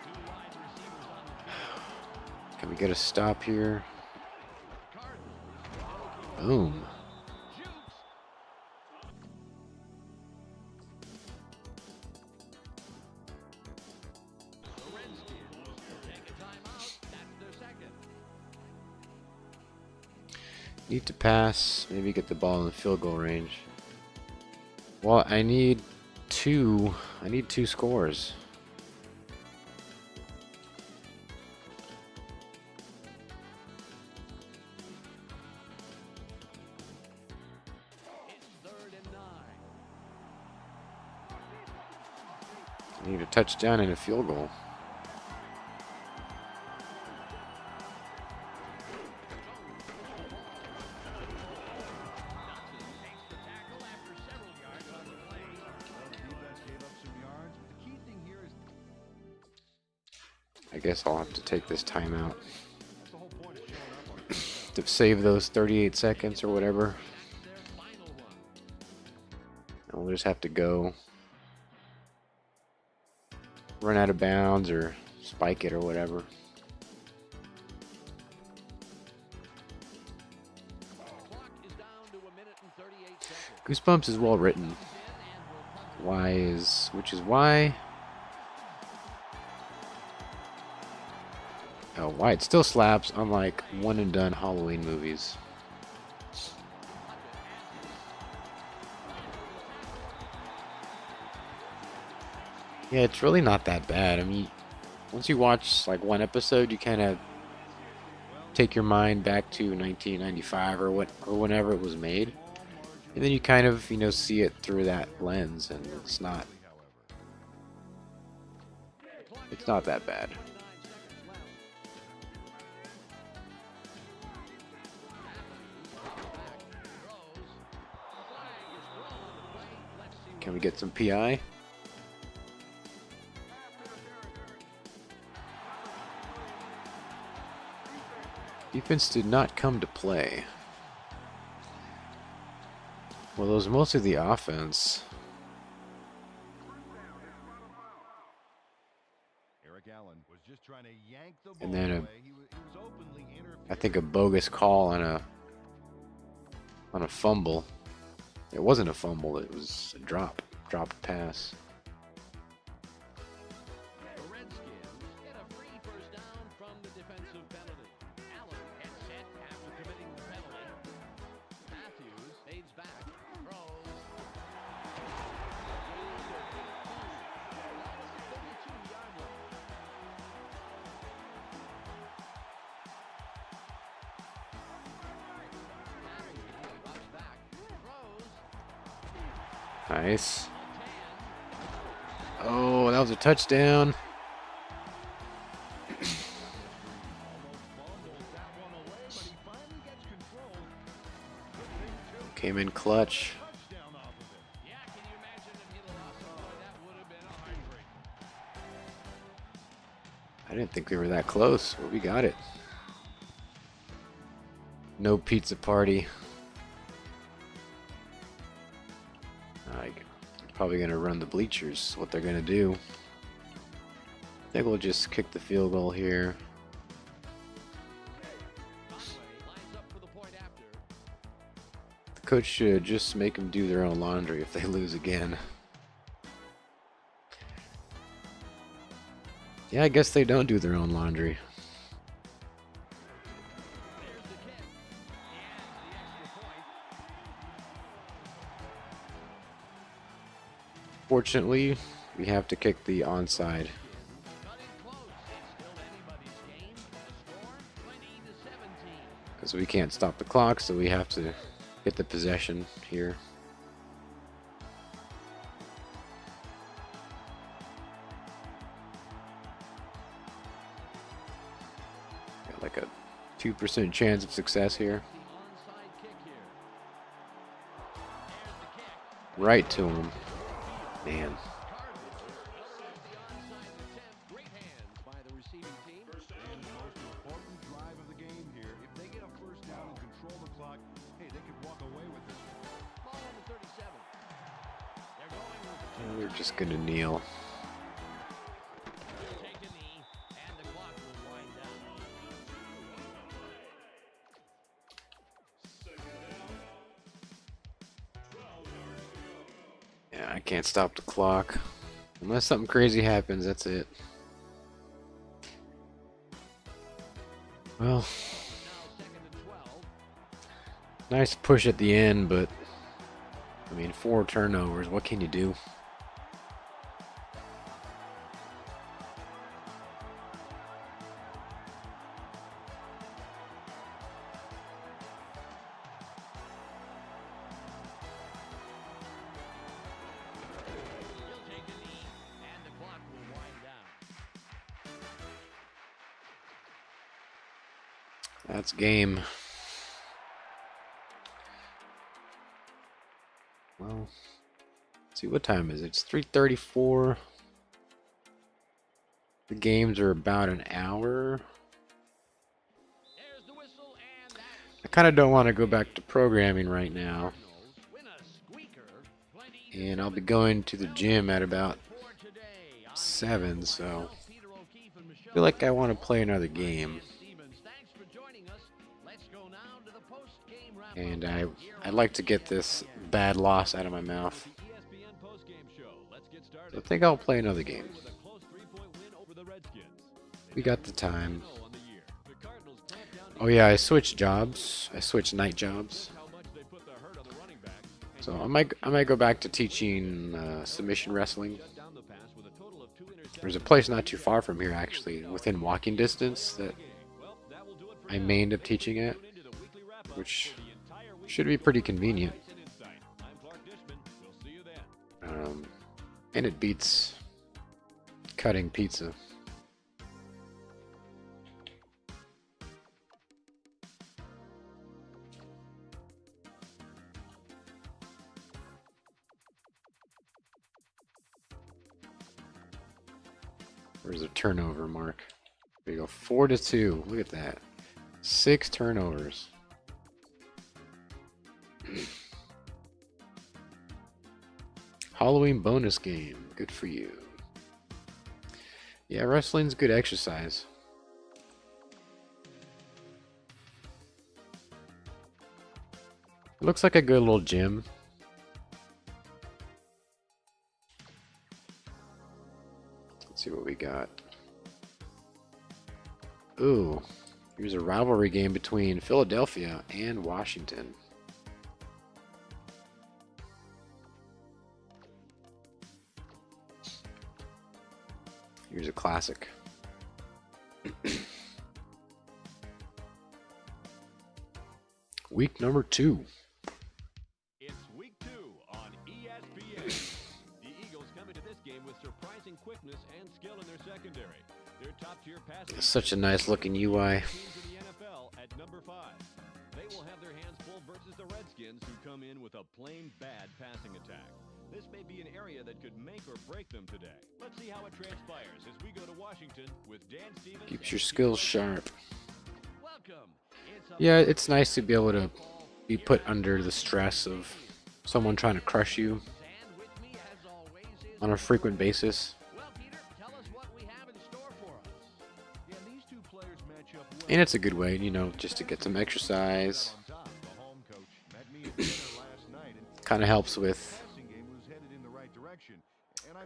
Two wide receivers on the field. Can we get a stop here? Cardinals. Boom. Jukes. The Redskins take a timeout. That's their second. Need to pass, maybe get the ball in the field goal range. Well, I need two scores. It's 3rd and 9. I need a touchdown and a field goal. I guess I'll have to take this timeout to save those 38 seconds or whatever. And we'll just have to go run out of bounds or spike it or whatever. Goosebumps is well written. Which is why. Oh, why it still slaps, unlike one and done Halloween movies. Yeah, it's really not that bad. I mean, once you watch like one episode, you kind of take your mind back to 1995 or whenever it was made, and then you kind of see it through that lens, and it's not that bad. Can we get some PI? Defense did not come to play. Well, it was mostly the offense. And then I think a bogus call on a fumble. It wasn't a fumble, it was a dropped pass. The Redskins get a free first down from the defensive penalty. Allen gets set after committing the penalty. Matthews fades back, throws. Nice. Oh, that was a touchdown. Came in clutch. I didn't think we were that close, but we got it. No pizza party. Probably going to run the bleachers, what they're going to do. I think we'll just kick the field goal here. The coach should just make them do their own laundry if they lose again. Yeah, I guess they don't do their own laundry. Fortunately, we have to kick the onside. Because we can't stop the clock, so we have to get the possession here. Got like a 2% chance of success here. Right to him. Man. Great hands by the receiving team. And the most important drive of the game here. If they get a first down and control the clock, hey, they could walk away with this one. Ball on the 37. They're going with They're just gonna kneel. take a knee, and the clock will wind down. Yeah, I can't stop the clock. Unless something crazy happens, that's it. Well, nice push at the end, but I mean, 4 turnovers, what can you do? That's game. Well, let's see, what time is it? It's 3:34. The games are about an hour. There's the whistle, and that's I kind of don't want to go back to programming right now. Cardinals win a squeaker. Plenty And I'll be going to the gym at about for today. 7, so Peter O'Keefe and Michelle I feel like I want to play another game. Stevens, thanks for joining us. Let's go now to the post-game wrap-up. And I'd like to get this bad loss out of my mouth. ESPN postgame show. Let's get started. So I think I'll play another game. With a close 3-point win over the Redskins. We got the time. 0 on the year. The Cardinals clamp down Oh yeah, I switched jobs. I switched night jobs. how much they put the hurt on the running back. And So I might go back to teaching submission wrestling. shut down the pass with a total of 2 interceptions. There's a place not too far from here, actually, within walking distance that Well, that will do it for I now. may end up teaching at, Tune into the weekly wrap-up which for the entire week. should be pretty convenient. Highlights and insight. I'm Clark Dishman. We'll see you then. And it beats cutting pizza. Where's the turnover mark? There you go, 4-2. Look at that. 6 turnovers. Halloween bonus game. Good for you. Yeah, wrestling's good exercise. It looks like a good little gym. Let's see what we got. Ooh, here's a rivalry game between Philadelphia and Washington. Here's a classic. Week number 2. It's week 2 on ESPN. The Eagles come into this game with surprising quickness and skill in their secondary. Their top-tier passing Such a nice looking UI. teams in the NFL at number 5. They will have their hands full versus the Redskins, who come in with a plain bad passing attack. This may be an area that could make or break them today. Let's see how it transpires as we go to Washington with Dan Stevens. Keeps your skills sharp. Welcome. It's a Yeah, it's nice to be able to be put under the stress of someone trying to crush you and with me as always is on a frequent basis. well, Peter, tell us what we have in store for us. Yeah, these two players match up well. And it's a good way, you know, just to get some exercise. On top, the home coach met me at dinner last night, and Kind of helps with, passing game was headed in the right direction.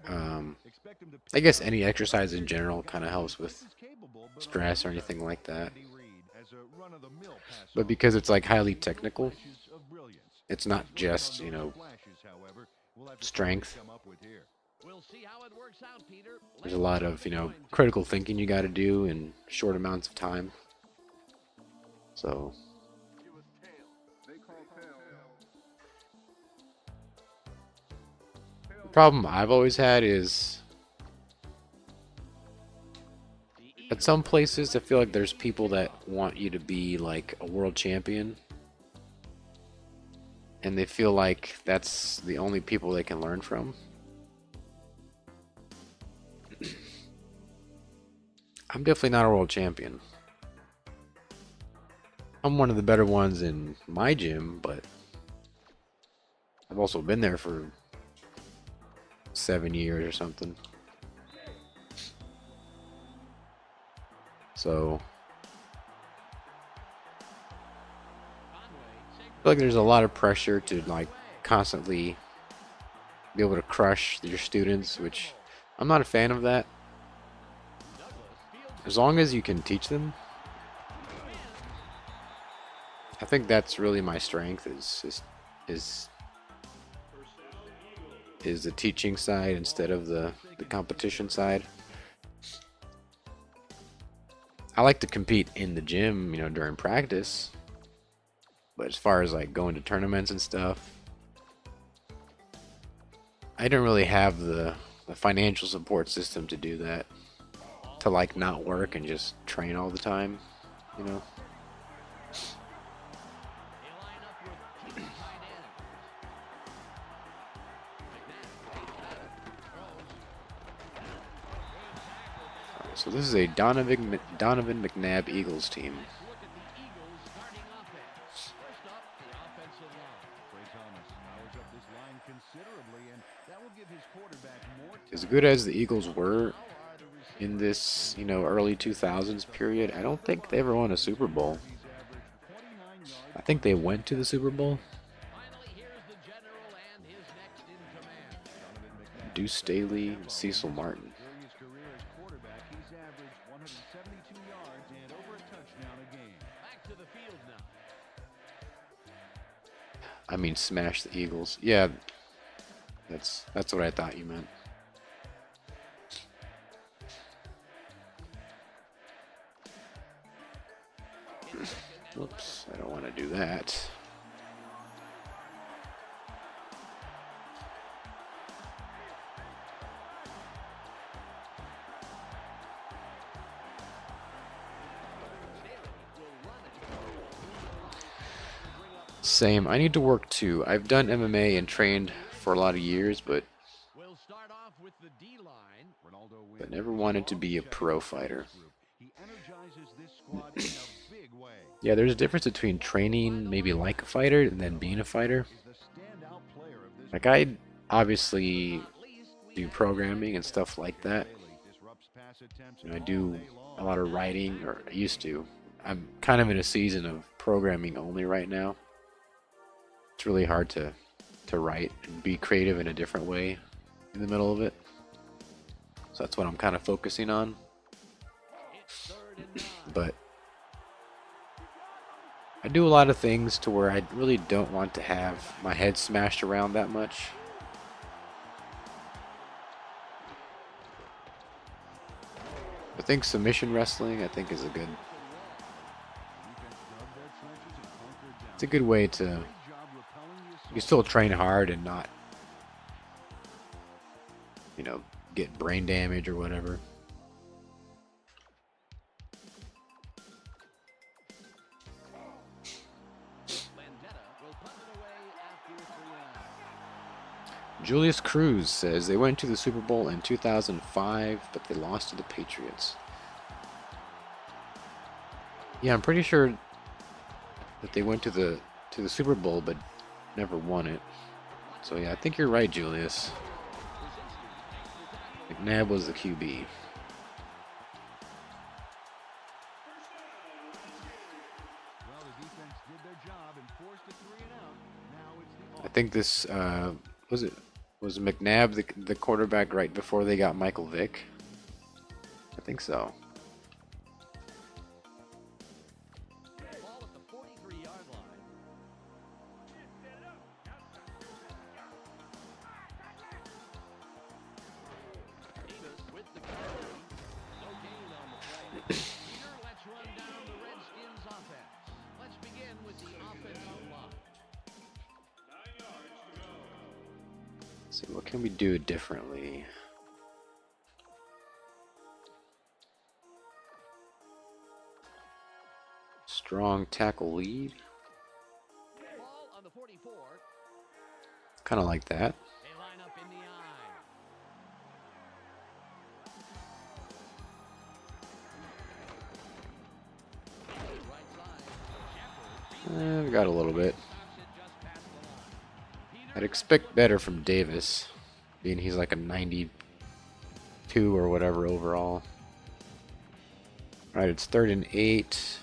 And I expect him to I guess any exercise in general kind of helps with is capable, but stress or anything like that. Andy Reid as a run-of-the-mill passer. But because it's like highly technical, Flashes of brilliance. it's not just, you know, Flashes, however, we'll have to strength. come up with here. We'll see how it works out, Peter. There's a lot of, you know, critical thinking you got to do in short amounts of time. So, the problem I've always had is at some places I feel like there's people that want you to be like a world champion, and they feel like that's the only people they can learn from. I'm definitely not a world champion. I'm one of the better ones in my gym, but I've also been there for 7 years or something. So I feel like there's a lot of pressure to like constantly be able to crush your students, which I'm not a fan of that. As long as you can teach them, I think that's really my strength is the teaching side instead of the competition side. I like to compete in the gym, you know, during practice. But as far as like going to tournaments and stuff, I don't really have the financial support system to do that. To like not work and just train all the time, you know. So this is a Donovan McNabb Eagles team. Let's look at the Eagles starting offense. First up, the offensive line. Trey Thomas powers up this line considerably, and that will give his quarterback more As good as the Eagles were in this, early 2000s period, I don't think they ever won a Super Bowl. I think they went to the Super Bowl. Finally, here's the general and his next in command. Deuce Staley and Cecil Martin. During his career as quarterback, he's averaged 172 yards and over a touchdown a game. Back to the field now. I mean, smash the Eagles. Yeah, that's what I thought you meant. Whoops, I don't want to do that. Same. I need to work too. I've done MMA and trained for a lot of years, but We'll start off with the D-line. Ronaldo wins never wanted to be a pro fighter. He energizes this squad in a big way. Yeah, there's a difference between training maybe like a fighter and then being a fighter. He's the standout player of this Like, I obviously do programming and stuff like that. disrupts pass attempts I do a lot of writing, or I used to. I'm kind of in a season of programming only right now. It's really hard to write and be creative in a different way in the middle of it. So that's what I'm kind of focusing on. But I do a lot of things to where I really don't want to have my head smashed around that much. I think submission wrestling, is a good. It's a good way to. You can still train hard and not, get brain damage or whatever. Julius Cruz says they went to the Super Bowl in 2005, but they lost to the Patriots. Yeah, I'm pretty sure that they went to the Super Bowl, but never won it. So yeah, I think you're right, Julius. McNabb was the QB. Well, the defense did their job and forced a 3 and out. Now it's the I think this was McNabb the quarterback right before they got Michael Vick. I think so. Ball at the 43-yard line. Davis with the carry. No gain on the play. Peter, let's run down the Redskins offense. Let's begin with the offensive line. Let's see, what can we do differently? Strong tackle lead. Ball on the 44. Kind of like that. They line up in the eye. Right side. Shepard. We got a little bit. Stops it just past the line. I'd expect better from Davis, being he's like a 92 or whatever overall. All right, it's 3rd and 8.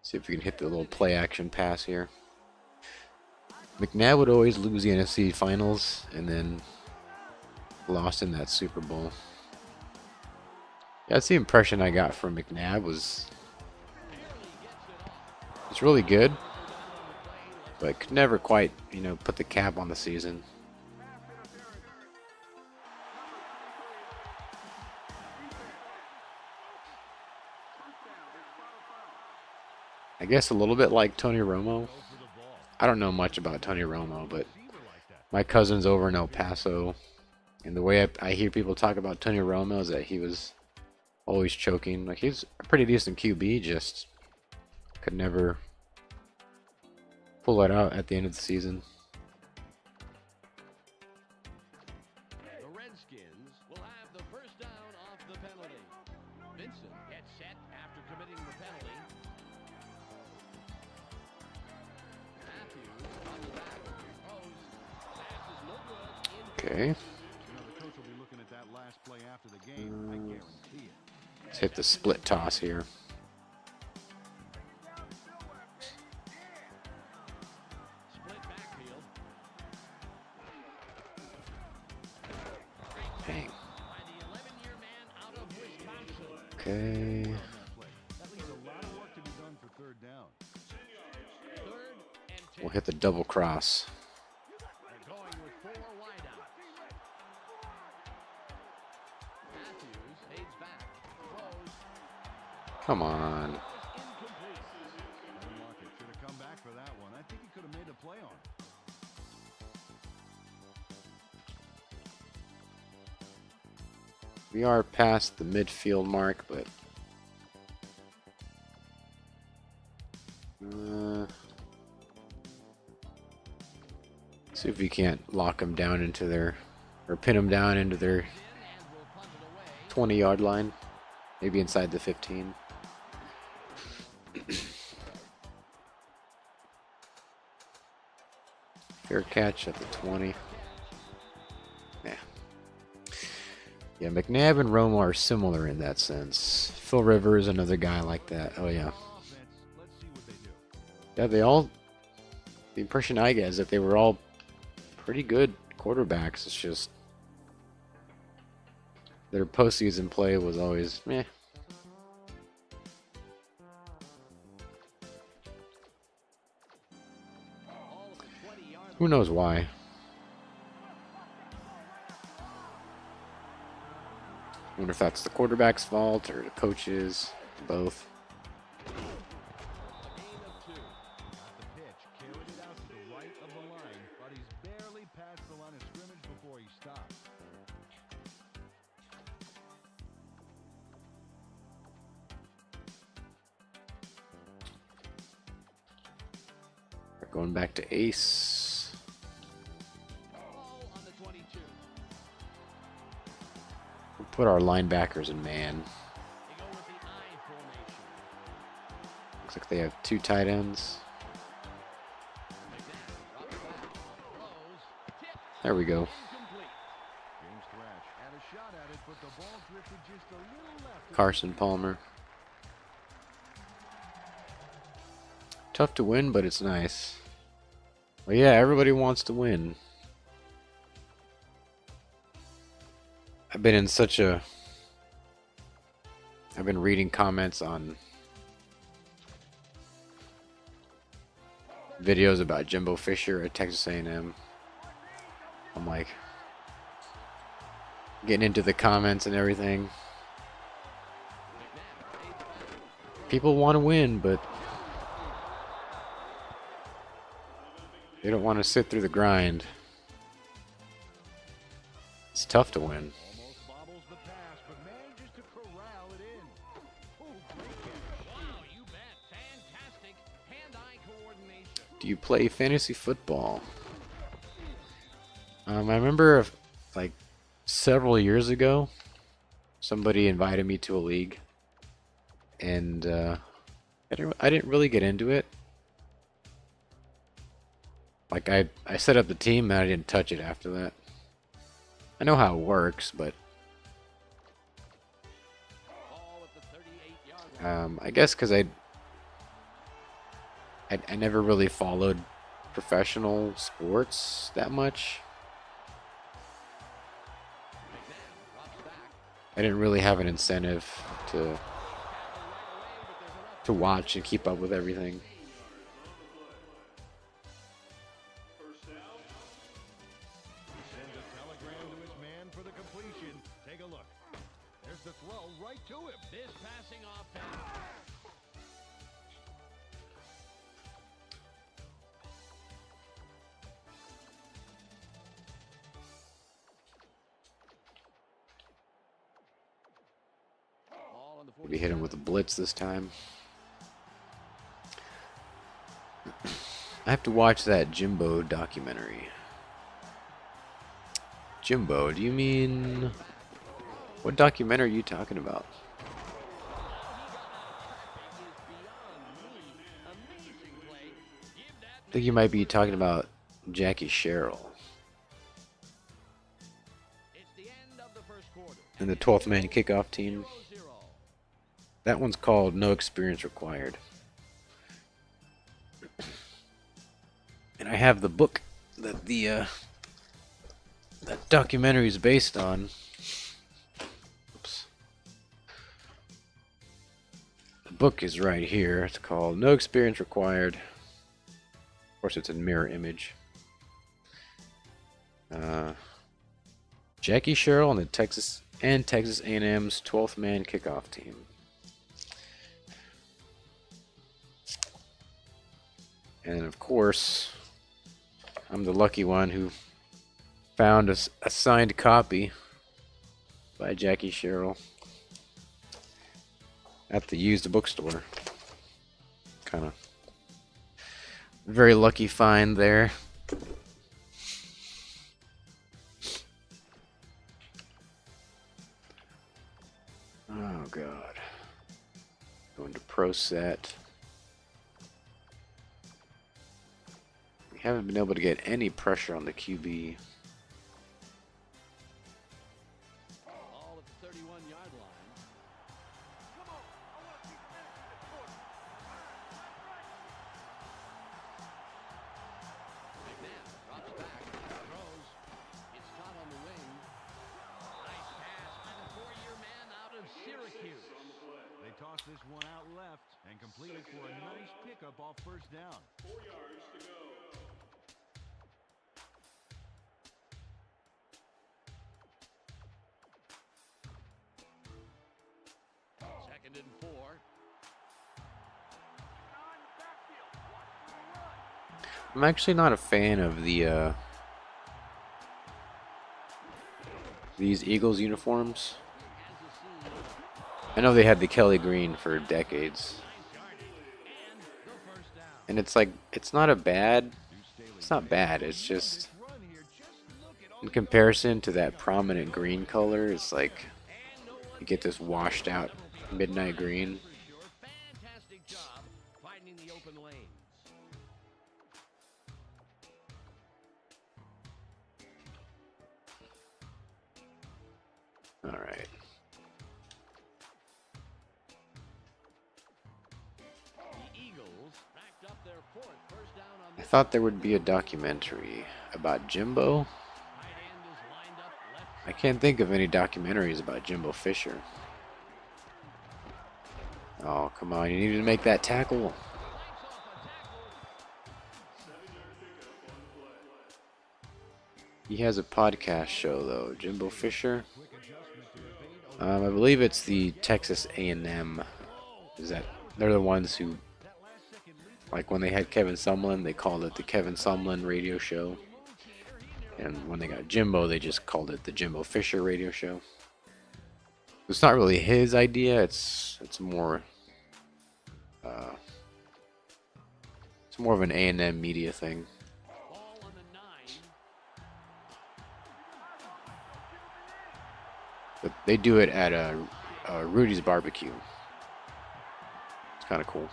See if we can hit the little play action pass here. McNabb would always lose the NFC Finals and then lost in that Super Bowl. Yeah, that's the impression I got from McNabb was it's really good, but could never quite, put the cap on the season. I guess a little bit like Tony Romo. I don't know much about Tony Romo, but my cousin's over in El Paso, and the way I hear people talk about Tony Romo is that he was always choking. Like, he's a pretty decent QB, just could never pull it out at the end of the season. The Redskins Okay. You know, the coach will be looking at that last play after the game. I guarantee it. Let's hit the split toss here. Split backfield. Dang. By the 11-year man out of Wisconsin. Okay. On that play. That leaves a lot of work to be done for third down. 3rd and 10. We'll hit the double cross. They're going with 4 wideouts. Matthews fades back. Throws. Come on. Incomplete. Lockett should have come back for that one. I think he could have made a play on it. We are past the midfield mark, but see if we can't lock them down into their, or pin them down into their 20-yard line, maybe inside the 15. Fair catch at the 20. Yeah. Yeah, McNabb and Romo are similar in that sense. Phil Rivers, another guy like that. Oh, yeah. Offense, let's see what they do. Yeah, they all... The impression I get is that they were all pretty good quarterbacks. It's just... Their postseason play was always meh. Who knows why? I wonder if that's the quarterback's fault or the coach's, both. A gain of 2. Got the pitch, carried it out to the right of the line, but he's barely past the line of scrimmage before he stops. We're going back to ace. Ball on the 22. We'll put our linebackers in man. They go with the I formation. Looks like they have 2 tight ends. McNabb drops back. Throws. Tipped. There we go. Incomplete. James Thrash had a shot at it, but the ball drifted just a little left. Carson Palmer. Tough to win, but it's nice. Well, yeah, everybody wants to win. I've been in such a... I've been reading comments on videos about Jimbo Fisher at Texas A&M. I'm like getting into the comments and everything. People want to win, but they don't want to sit through the grind. It's tough to win. Almost bobbles the pass, but manages to corral it in. Oh, great catch. Wow, you bet. Fantastic hand-eye coordination. Do you play fantasy football? I remember like several years ago, somebody invited me to a league, and I didn't really get into it. Like I set up the team and I didn't touch it after that. I know how it works, but Ball at the 38-yard line. I guess because I never really followed professional sports that much. McNabb drops back. I didn't really have an incentive to watch and keep up with everything. He sends a telegram to his man for the completion. Take a look. There's the throw right to him. This passing offense. Ball on the Maybe hit him with a blitz this time. I have to watch that Jimbo documentary. Jimbo, do you mean... What documentary are you talking about? I think you might be talking about Jackie Sherrill. and the 12th man kickoff team. That one's called No Experience Required. And I have the book that that documentary is based on. Oops. The book is right here. It's called No Experience Required. Of course, it's in mirror image. Jackie Sherrill and the Texas A&M's 12th man kickoff team. And of course, I'm the lucky one who found a signed copy by Jackie Sherrill at the used bookstore. Kind of very lucky find there. Oh God. Going to Pro Set. We haven't been able to get any pressure on the QB. All at the 31-yard line. McNabb drops back, throws. It's caught on the wing. Nice pass by the 4-year man out of Syracuse. They toss this one out left and complete it for a nice pickup off first down. 4 yards to go. Second and 4. I'm actually not a fan of these Eagles uniforms. I know they had the Kelly green for decades. And it's like, it's not bad, it's just, in comparison to that prominent green color, it's like, you get this washed out midnight green. Fantastic job finding the open lanes. Alright. The Eagles backed up their fourth first down on I this. thought there would be a documentary about Jimbo. Tight end is lined up left. I can't think of any documentaries about Jimbo Fisher. Oh, come on, you need to make that tackle. He has a podcast show, though, Jimbo Fisher. I believe it's the Texas A&M. They're the ones who, like when they had Kevin Sumlin, they called it the Kevin Sumlin Radio Show. And when they got Jimbo, they just called it the Jimbo Fisher Radio Show. It's not really his idea. It's more of an A&M media thing. Ball on the 9. But they do it at Rudy's Barbecue. It's kind of cool.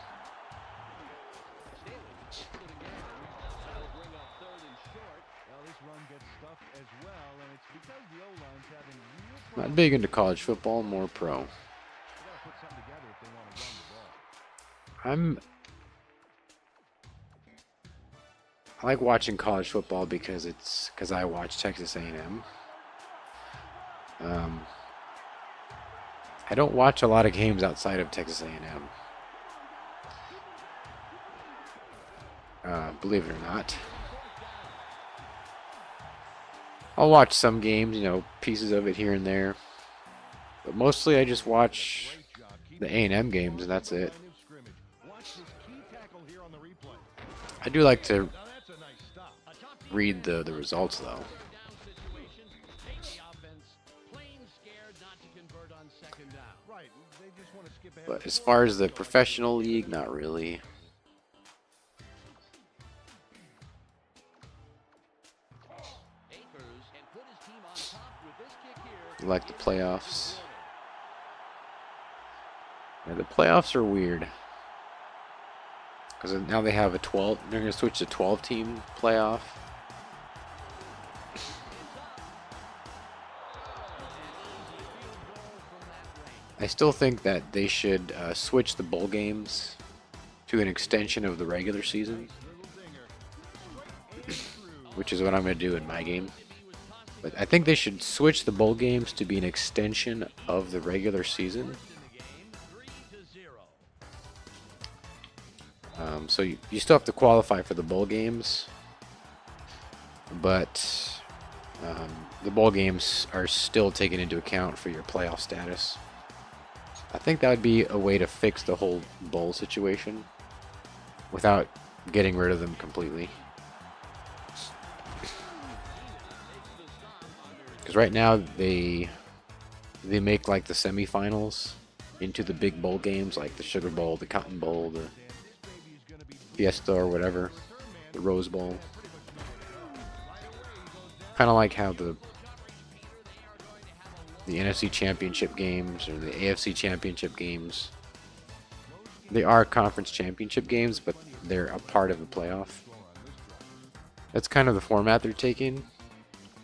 That'll bring up third and short. Well, this run gets stuffed as well, and it's because the O-line's having real Not problems. big into college football, more pro. They gotta put something together if they want to run the ball. I like watching college football because I watch Texas A&M. I don't watch a lot of games outside of Texas A&M. Believe it or not. I'll watch some games, pieces of it here and there. But mostly I just watch the A&M games, and that's it. I do like to read the results, though. But as far as the professional league, not really. I like the playoffs. Yeah, the playoffs are weird. Because now they have a 12. They're going to switch to 12-team playoff. I still think that they should switch the bowl games to an extension of the regular season, which is what I'm going to do in my game. But I think they should switch the bowl games to be an extension of the regular season. So you still have to qualify for the bowl games, but the bowl games are still taken into account for your playoff status. I think that would be a way to fix the whole bowl situation without getting rid of them completely. Because right now they make like the semifinals into the big bowl games, like the Sugar Bowl, the Cotton Bowl, the Fiesta or whatever, the Rose Bowl. Kind of like how the NFC Championship games or the AFC Championship games, they are conference championship games, but they're a part of the playoff. That's kind of the format they're taking,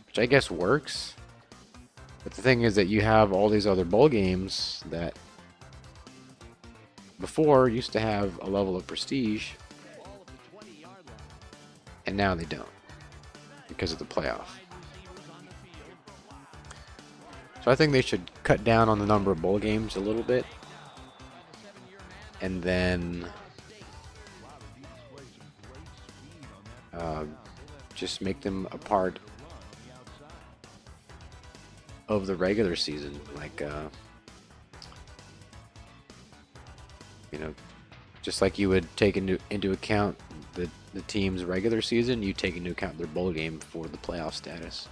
which I guess works. But the thing is that you have all these other bowl games that before used to have a level of prestige, and now they don't because of the playoff. So I think they should cut down on the number of bowl games a little bit, and then just make them a part of the regular season, like you know, just like you would take into account the team's regular season, you take into account their bowl game for the playoff status.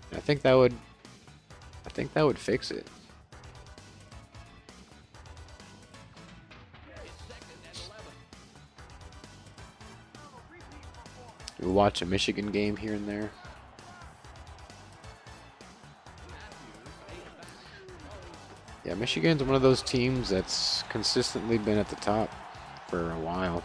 And I think that would fix it. We'll watch a Michigan game here and there. Yeah, Michigan's one of those teams that's consistently been at the top for a while.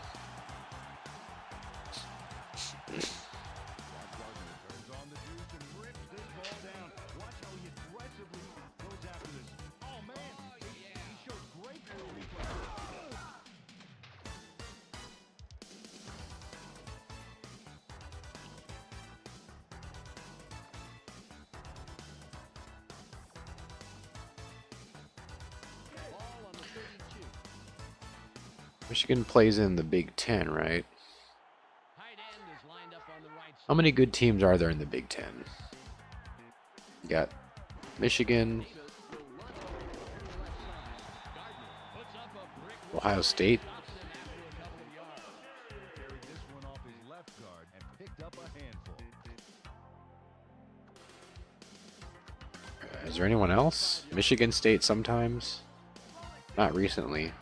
Michigan plays in the Big Ten, right? How many good teams are there in the Big Ten? You got Michigan, Ohio State. Is there anyone else? Michigan State sometimes? Not recently.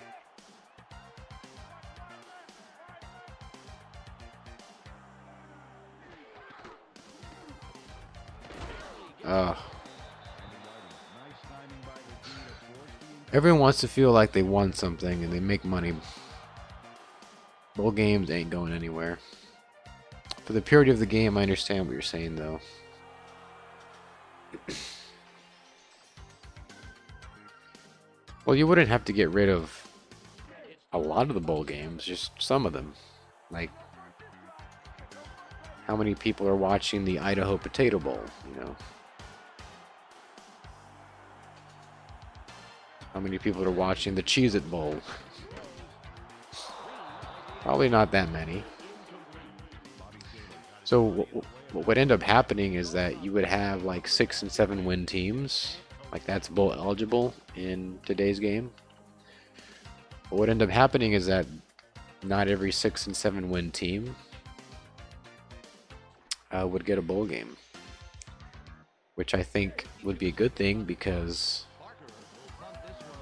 Everyone wants to feel like they won something and they make money. Bowl games ain't going anywhere. For the purity of the game, I understand what you're saying, though. Well, you wouldn't have to get rid of a lot of the bowl games, just some of them. Like, how many people are watching the Idaho Potato Bowl, you know? How many people are watching the Cheez-It Bowl? Probably not that many. So what would end up happening is that you would have like 6 and 7 win teams. Like that's bowl eligible in today's game. But what would end up happening is that not every 6 and 7 win team would get a bowl game. Which I think would be a good thing because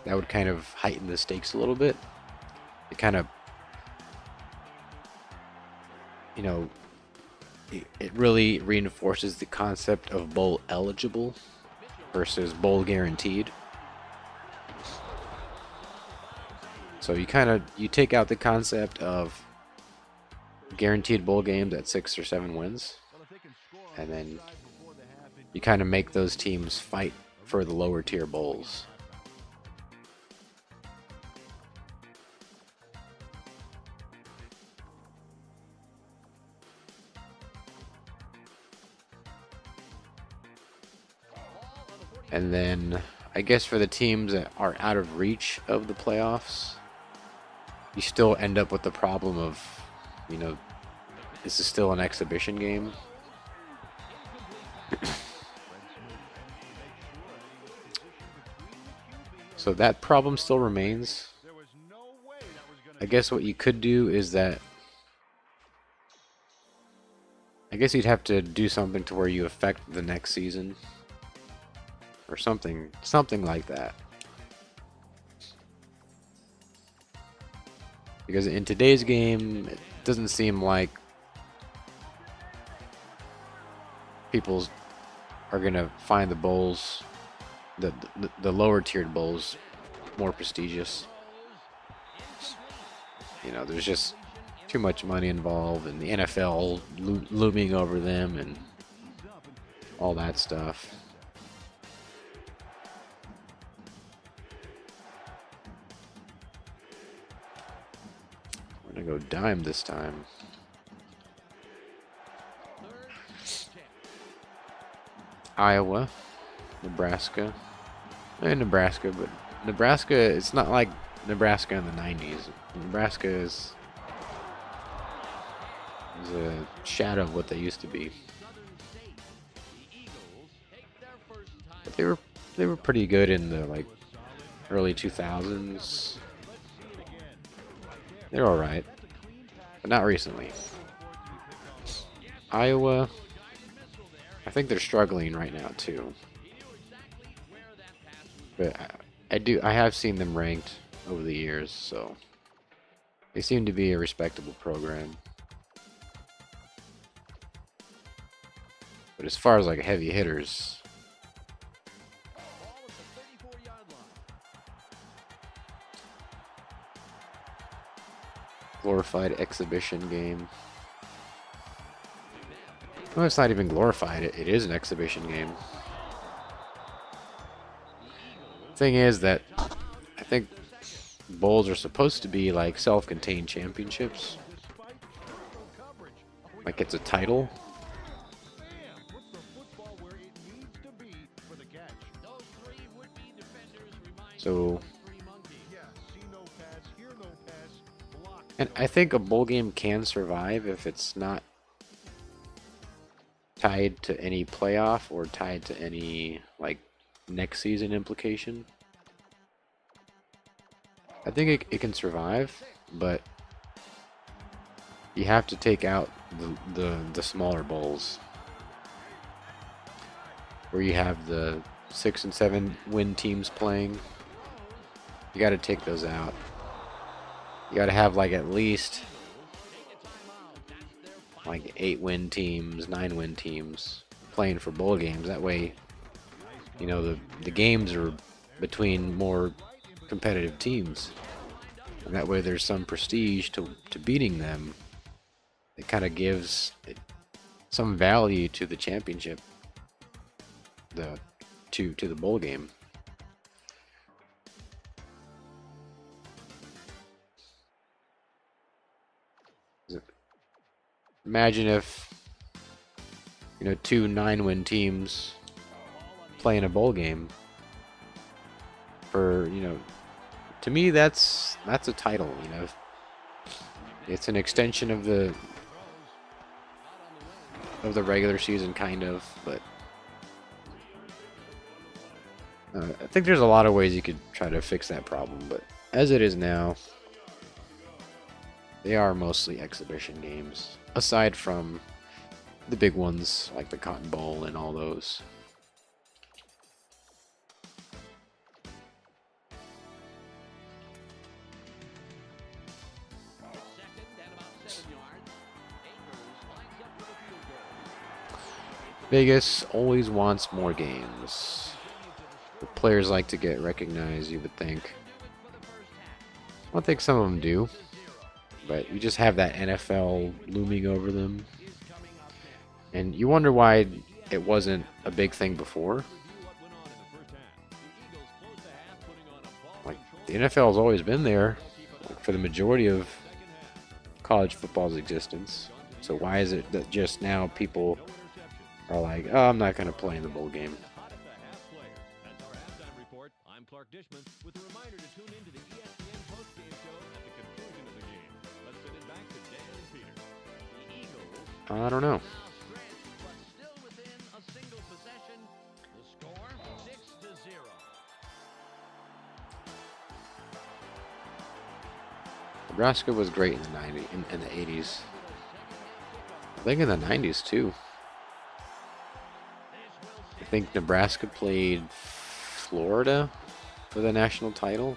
that would kind of heighten the stakes a little bit. It kind of, you know, it really reinforces the concept of bowl eligible versus bowl guaranteed. So you take out the concept of guaranteed bowl games at 6 or 7 wins, and then you kind of make those teams fight for the lower tier bowls. And then I guess for the teams that are out of reach of the playoffs, you still end up with the problem of, you know, this is still an exhibition game. So that problem still remains. I guess what you could do is that I guess you'd have to do something to where you affect the next season or something like that. Because in today's game, it doesn't seem like people are gonna find the bowls, the lower tiered bowls, more prestigious. You know, there's just too much money involved, and the NFL looming over them, and all that stuff. We're gonna go dime this time. Iowa, Nebraska, and Nebraska, but Nebraska, it's not like Nebraska in the 90s. Nebraska is a shadow of what they used to be. But they were pretty good in the like early 2000s. They're all right, but not recently. Iowa, I think they're struggling right now too. But I have seen them ranked over the years, so they seem to be a respectable program. But as far as like heavy hitters, glorified exhibition game. No, it's not even glorified. It is an exhibition game. Thing is that I think bowls are supposed to be like self-contained championships. Like it's a title. So, and I think a bowl game can survive if it's not tied to any playoff or tied to any like next season implication. I think it can survive, but you have to take out the smaller bowls where you have the 6 and 7 win teams playing. You got to take those out. You got to have like at least like 8 win teams, 9 win teams playing for bowl games. That way, you know, the games are between more competitive teams, and that way there's some prestige to beating them. It kind of gives some value to the championship, to the bowl game. Imagine if, you know, 2 9-win teams play in a bowl game. For, you know, to me that's a title. You know, it's an extension of the regular season, kind of, but I think there's a lot of ways you could try to fix that problem, but as it is now, they are mostly exhibition games, aside from the big ones like the Cotton Bowl and all those. Vegas always wants more games. The players like to get recognized, you would think. I don't think some of them do, but you just have that NFL looming over them. And you wonder why it wasn't a big thing before. Like, the NFL has always been there for the majority of college football's existence. So why is it that just now people are like, oh, I'm not going to play in the bowl game? Mark Dishman with a reminder to tune into the ESPN postgame show at the conclusion of the game. Let's send it back to Dan and Peter. The Eagles I don't know. now stretched, but still within a single possession. The score 6-0. Nebraska was great in the 90s, in the 80s. I think in the 90s too. I think Nebraska played Florida for the national title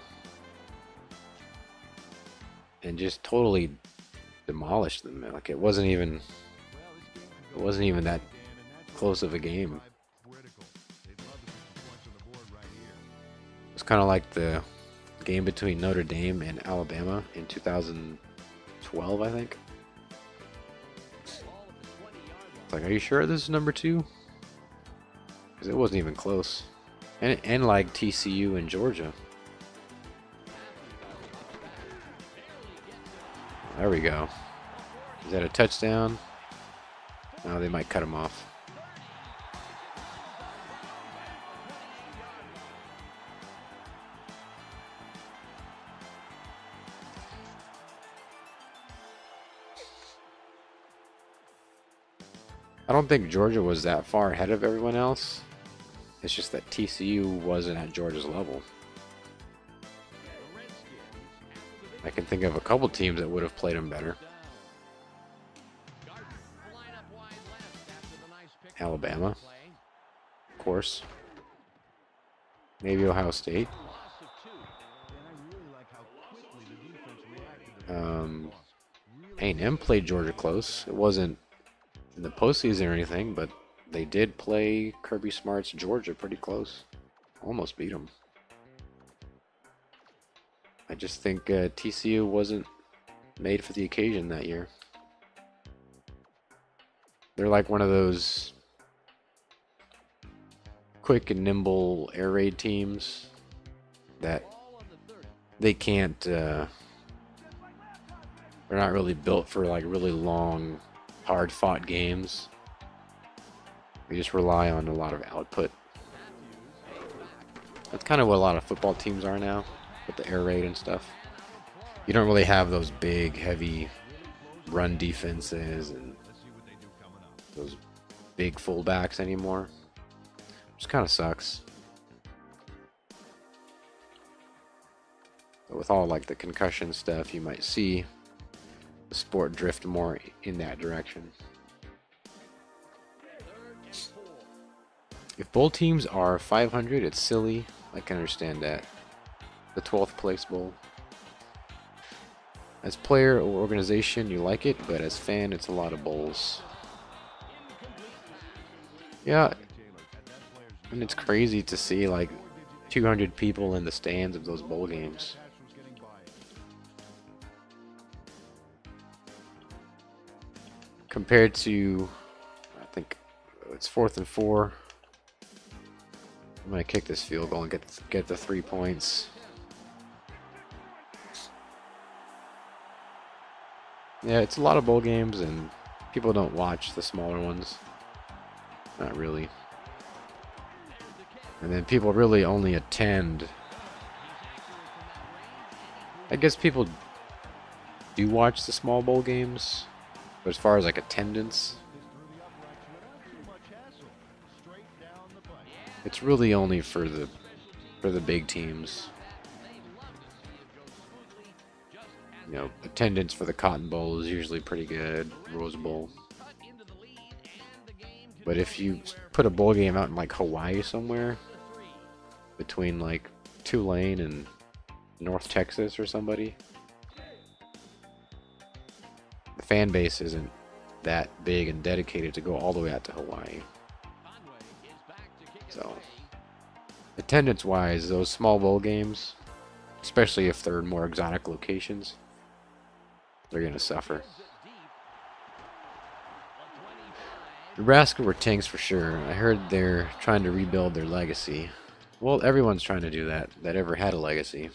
and just totally demolished them. Like it wasn't even that close of a game. It's kind of like the game between Notre Dame and Alabama in 2012, I think. It's like, are you sure this is number 2? Because it wasn't even close. And like TCU and Georgia. There we go. Is that a touchdown? No, they might cut him off. I don't think Georgia was that far ahead of everyone else. It's just that TCU wasn't at Georgia's level. I can think of a couple teams that would have played them better. Alabama, of course. Maybe Ohio State. A&M played Georgia close. It wasn't in the postseason or anything, but they did play Kirby Smart's Georgia pretty close. Almost beat them. I just think TCU wasn't made for the occasion that year. They're like one of those quick and nimble air raid teams that they can't, they're not really built for like really long, hard fought games. They just rely on a lot of output. That's kind of what a lot of football teams are now, with the air raid and stuff. You don't really have those big, heavy run defenses and those big fullbacks anymore. Which kind of sucks. But with all like the concussion stuff, you might see the sport drift more in that direction. If bowl teams are 500, it's silly. I can understand that. The 12th place bowl. As player or organization, you like it, but as fan, it's a lot of bowls. Yeah, and it's crazy to see like 200 people in the stands of those bowl games. Compared to, I think it's 4th and 4. I'm gonna kick this field goal and get the 3 points. Yeah, it's a lot of bowl games, and people don't watch the smaller ones. Not really. And then people really only attend. I guess people do watch the small bowl games, but as far as like attendance, it's really only for the big teams. You know, attendance for the Cotton Bowl is usually pretty good, Rose Bowl. But if you put a bowl game out in like Hawaii somewhere, between like Tulane and North Texas or somebody, the fan base isn't that big and dedicated to go all the way out to Hawaii. So, attendance-wise, those small bowl games, especially if they're in more exotic locations, they're going to suffer. Nebraska were tanks for sure. I heard they're trying to rebuild their legacy. Well, everyone's trying to do that ever had a legacy.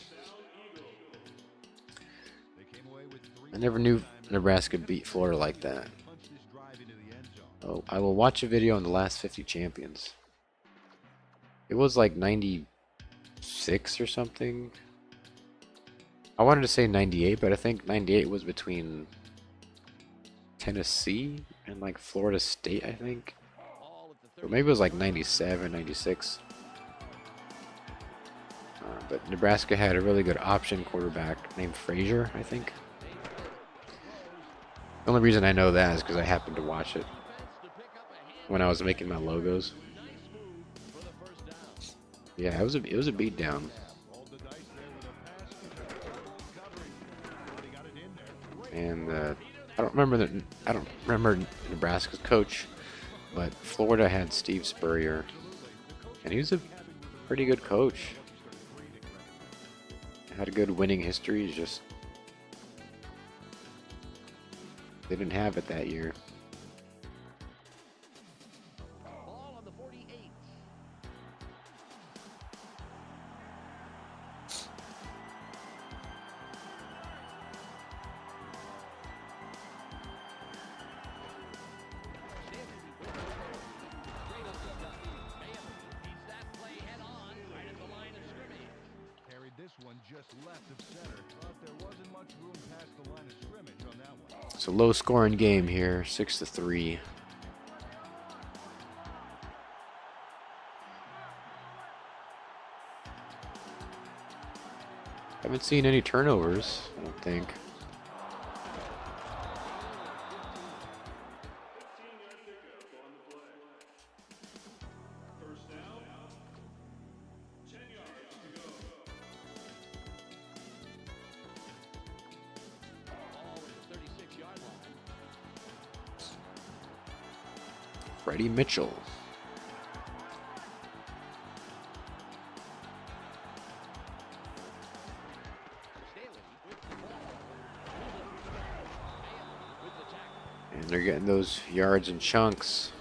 I never knew Nebraska beat Florida like that. Oh, I will watch a video on the last 50 champions. It was like 96 96 or something. I wanted to say 98, but I think 98 was between Tennessee and like Florida State, I think. Or maybe it was like 97, 96. But Nebraska had a really good option quarterback named Frazier, I think. The only reason I know that is because I happened to watch it when I was making my logos. Yeah, it was a beatdown. And I don't remember Nebraska's coach, but Florida had Steve Spurrier, and he was a pretty good coach. Had a good winning history. Just they didn't have it that year. Ball on the 48. This one just left of center, but there wasn't much room past the line of scrimmage on that one. It's a low-scoring game here, 6-3. Haven't seen any turnovers, I don't think. Freddie Mitchell. And they're getting those yards in chunks.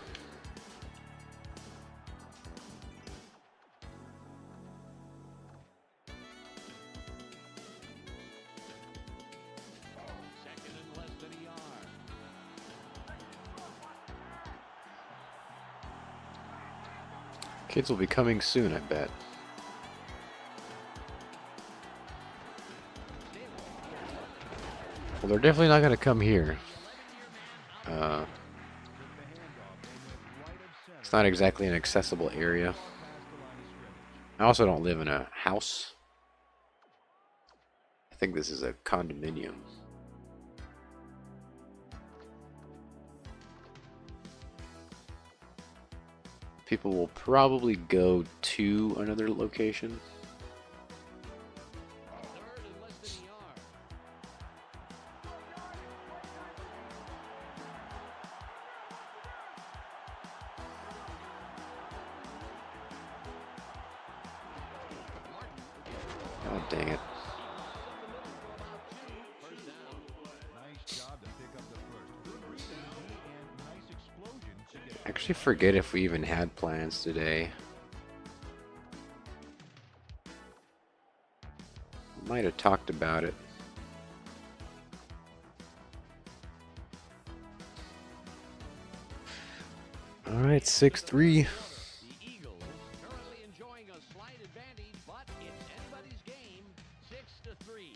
Kids will be coming soon, I bet. Well, they're definitely not going to come here. It's not exactly an accessible area. I also don't live in a house. I think this is a condominium. People will probably go to another location. God dang it. I actually forget if we even had plans today. Might have talked about it. All right, 6-3. The Eagles currently enjoying a slight advantage, but it's anybody's game. 6-3.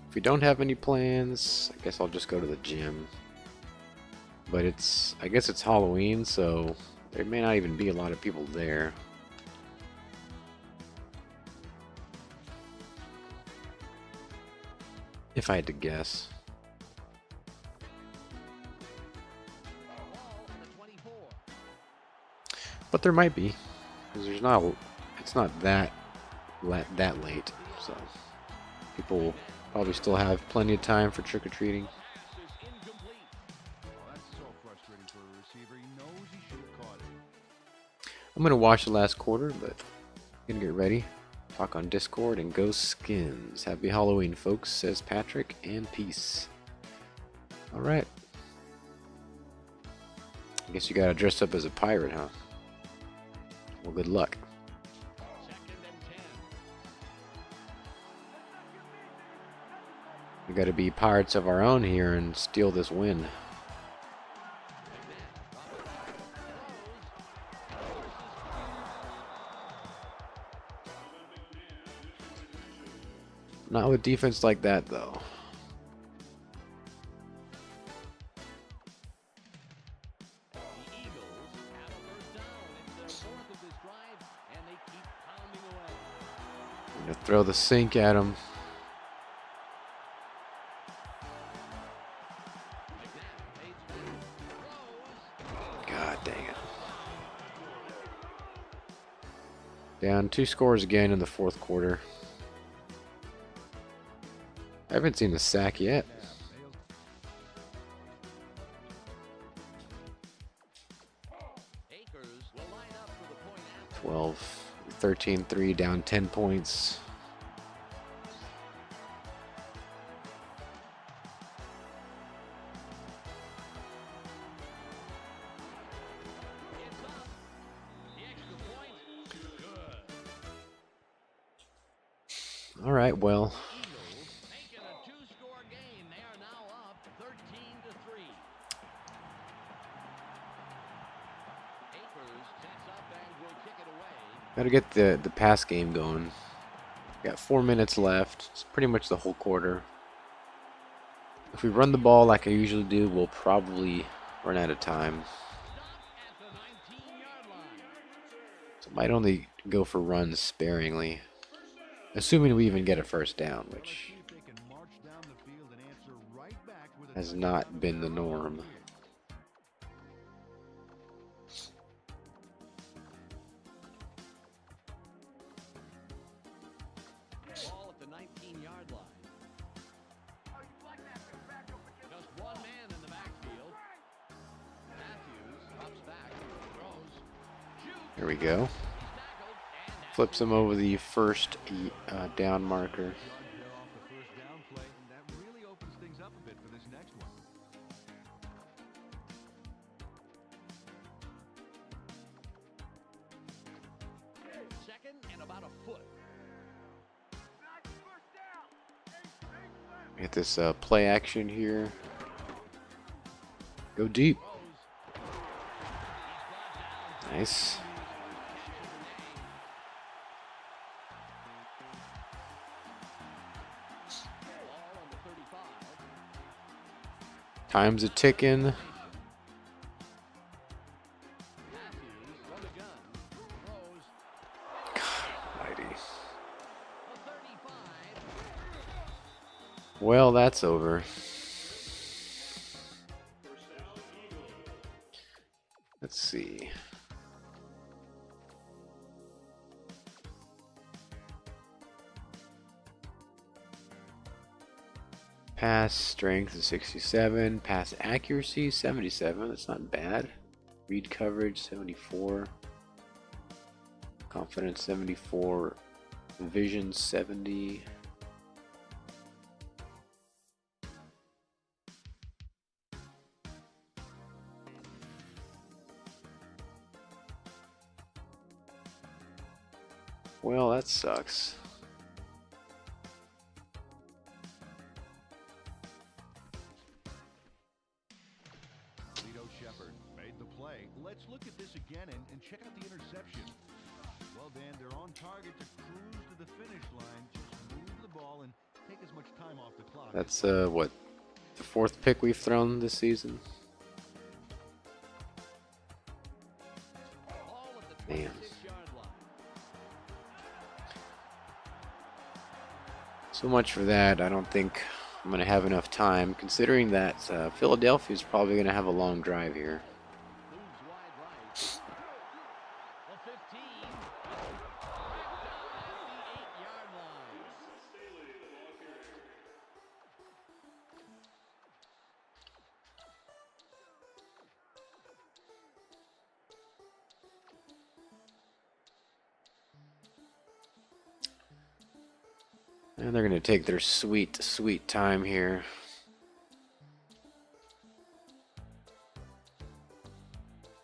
If we don't have any plans, I guess I'll just go to the gym. But I guess it's Halloween, so there may not even be a lot of people there. If I had to guess. But there might be, because it's not that late, so people will probably still have plenty of time for trick-or-treating. I'm going to watch the last quarter, but I'm going to get ready. Talk on Discord and go Skins. Happy Halloween, folks, says Patrick, and peace. Alright. I guess you got to dress up as a pirate, huh? Well, good luck. We got to be pirates of our own here and steal this win. Not with defense like that, though. The Eagles have a first down. It's their fourth of this drive, and they keep pounding away. Gonna throw the sink at him. God dang it. Down 2 scores again in the fourth quarter. I haven't seen a sack yet. 12, 13-3, down 10 points. All right, well. Making a two-score game. They are now up 13-3. Akers sets up and will kick it away. Gotta get the pass game going. Got 4 minutes left. It's pretty much the whole quarter. If we run the ball like I usually do, we'll probably run out of time. At the 19-yard line. So might only go for runs sparingly. Assuming we even get a first down, which has not been the norm. Ball at the 19-yard line. Just one man in the backfield. Matthews drops back, throws, shoots. Here we go. Flips him over the first down marker. That really opens things up a bit for this next one. Second and about a foot. Get this play action here. Go deep. Nice. Time's a ticking. Well, that's over. Let's see. Pass strength is 67. Pass accuracy 77. That's not bad. Read coverage 74. Confidence 74. Vision 70. Well, that sucks. Let's look at this again and check out the interception. Well, Dan, they're on target to cruise to the finish line. Just move the ball and take as much time off the clock. That's what, the 4th pick we've thrown this season? Man. So much for that. I don't think I'm going to have enough time, considering that Philadelphia is probably going to have a long drive here. And they're going to take their sweet, sweet time here.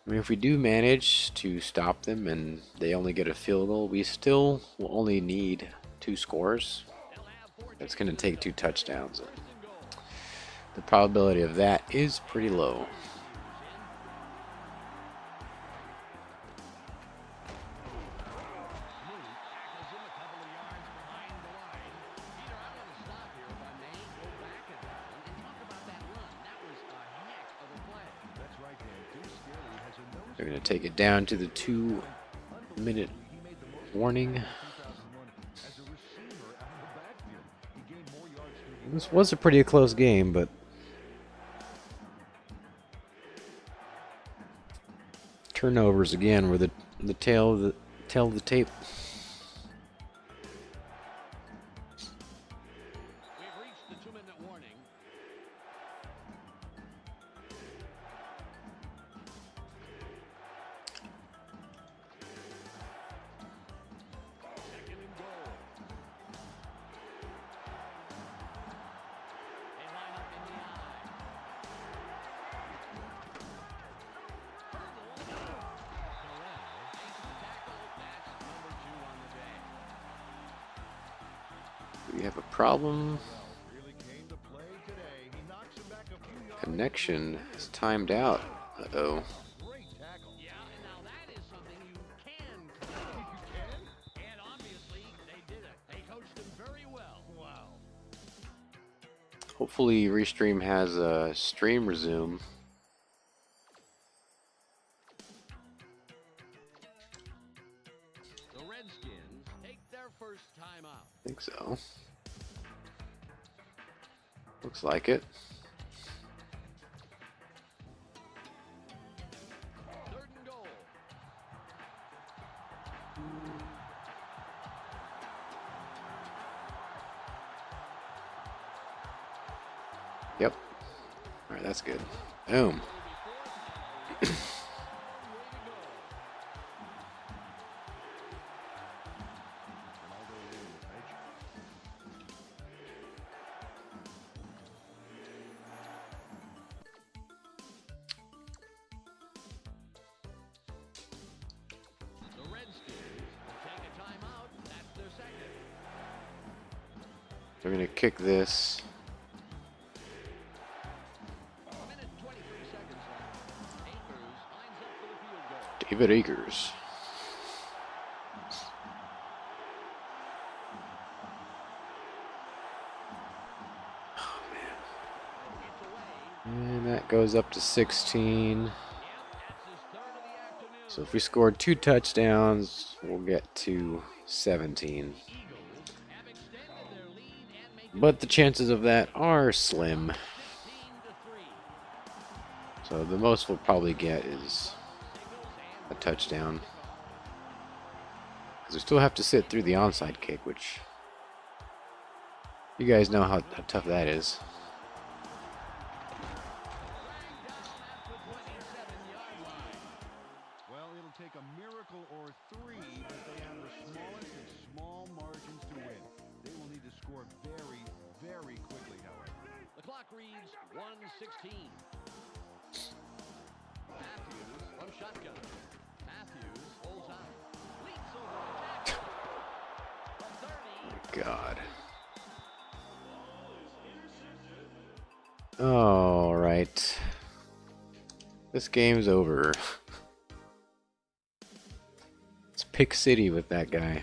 I mean, if we do manage to stop them and they only get a field goal, we still will only need 2 scores. That's going to take 2 touchdowns. The probability of that is pretty low. They're going to take it down to the 2-minute warning. This was a pretty close game, but turnovers again were the tail of the tape. We've reached the 2-minute warning. Second and goal. They line up in the eye. We have a problem. Connection is timed out. Uh-oh. Yeah, and now that is something you can control. And obviously, they did it. They coached him very well. Wow. Hopefully Restream has a stream resume. The Redskins take their first time out. I think so. Looks like it. Third and goal. Yep. Alright, that's good. Boom. The Redskins will take a timeout. That's their second. They're gonna kick this. A minute and 23 seconds left. Akers lines up for the field goal. David Akers. It's away. And that goes up to 16. Yep, that's his third of the afternoon. So if we scored 2 touchdowns, we'll get to 17. Eagles have extended their lead and make it But the chances of that are slim. 15-3. So the most we'll probably get is a touchdown. Because we still have to sit through the onside kick, which you guys know how tough that is. Well, it'll take a miracle or three, but they have the smallest of small margins to win. They will need to score very, very quickly, however. The clock reads 1:16. Matthews from shotgun. Matthews holds on. Leaps over a tackle. The 30. God. All right. This game's over. It's Pick City with that guy.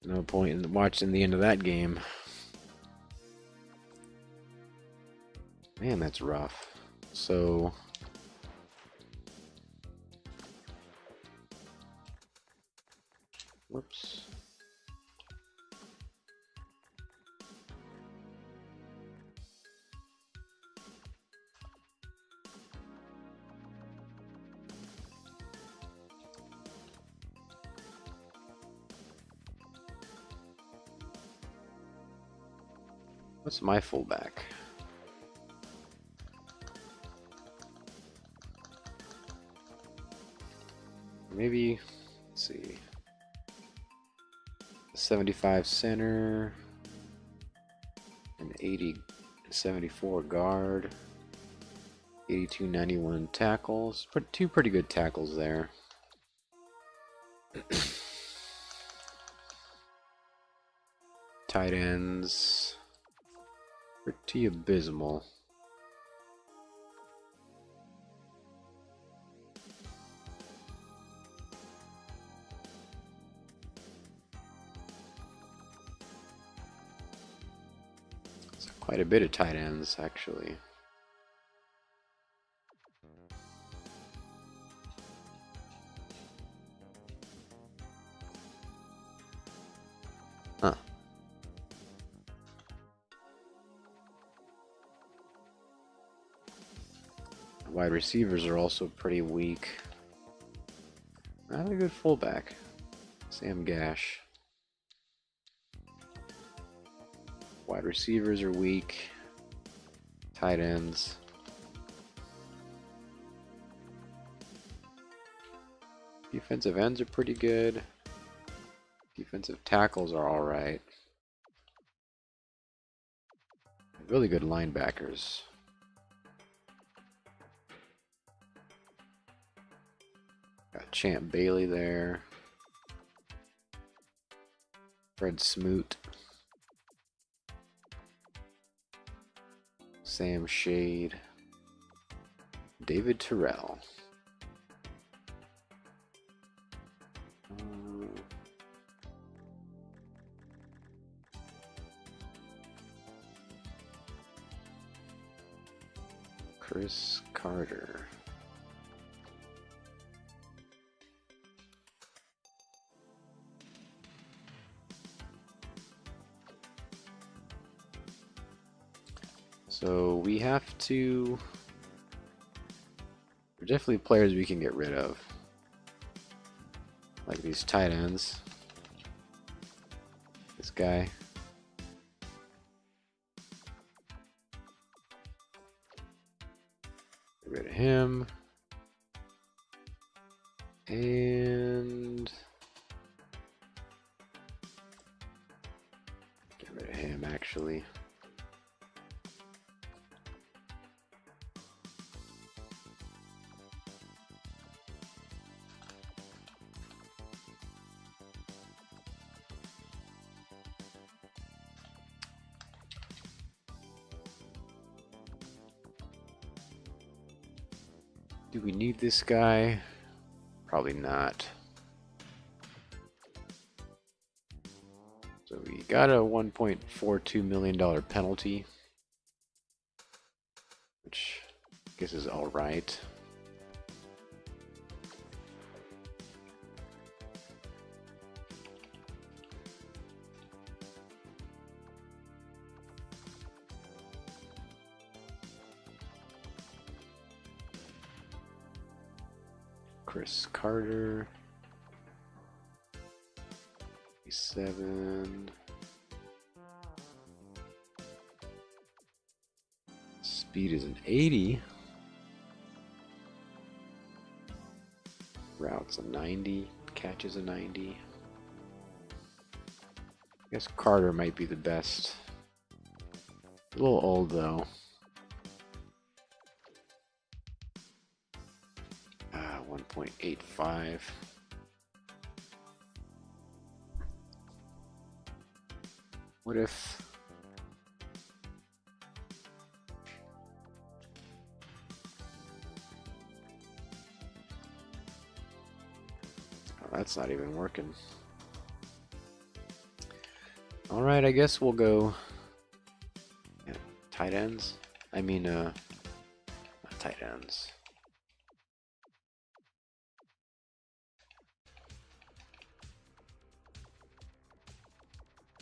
No point in watching the end of that game. Man, that's rough. So whoops. What's my fullback? Maybe, let's see, 75 center, an 80, 74 guard, 82, 91 tackles. Two pretty good tackles there. Tight ends, pretty abysmal. Quite a bit of tight ends, actually. wide receivers are also pretty weak. Not a good fullback. Sam Gash. Wide receivers are weak. Tight ends. Defensive ends are pretty good. Defensive tackles are alright. Really good linebackers. Got Champ Bailey there. Fred Smoot. Sam Shade. David Terrell. Chris Carter. So we have to... There are definitely players we can get rid of. Like these tight ends. This guy. Get rid of him. And... Get rid of him, actually. Do we need this guy? Probably not. So we got a $1.42 million penalty, which I guess is all right. Chris Carter, 7. Speed is an 80. Routes a 90. Catches a 90. I guess Carter might be the best. A little old though. 1.85. What if... Oh, that's not even working. Alright, I guess we'll go... Yeah, tight ends? I mean, not tight ends.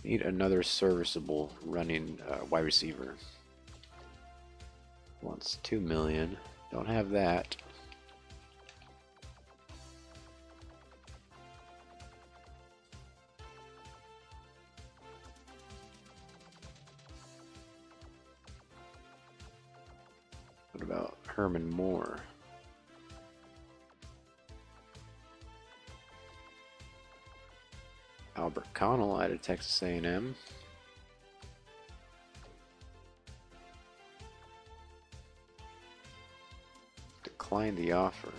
Need another serviceable running wide receiver. Wants $2 million. Don't have that. What about Herman Moore? Albert Connell out of Texas A&M. Declined the offer.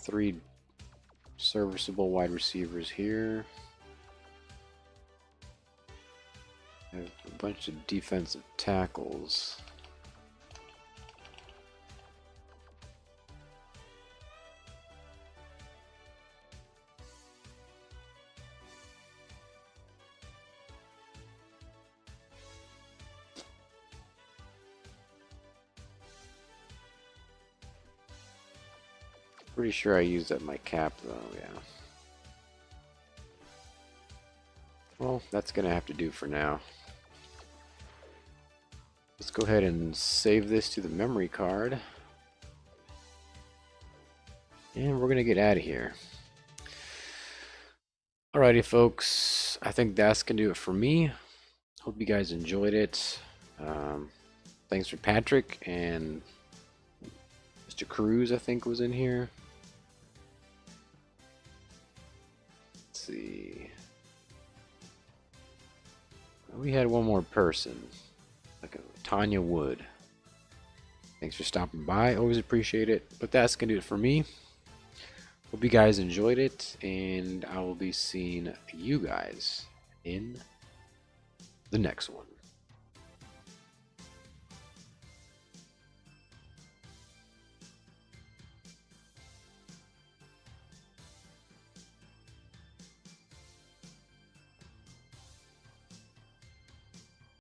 Three serviceable wide receivers here. I have a bunch of defensive tackles. Pretty sure I used up my cap though, yeah. Well, that's gonna have to do for now. Let's go ahead and save this to the memory card. And we're gonna get out of here. Alrighty folks, I think that's gonna do it for me. Hope you guys enjoyed it. Thanks for Patrick and Mr. Cruz, I think, was in here. Let's see. We had one more person, like Tanya Wood. Thanks for stopping by. Always appreciate it. But that's gonna do it for me. Hope you guys enjoyed it, and I will be seeing you guys in the next one.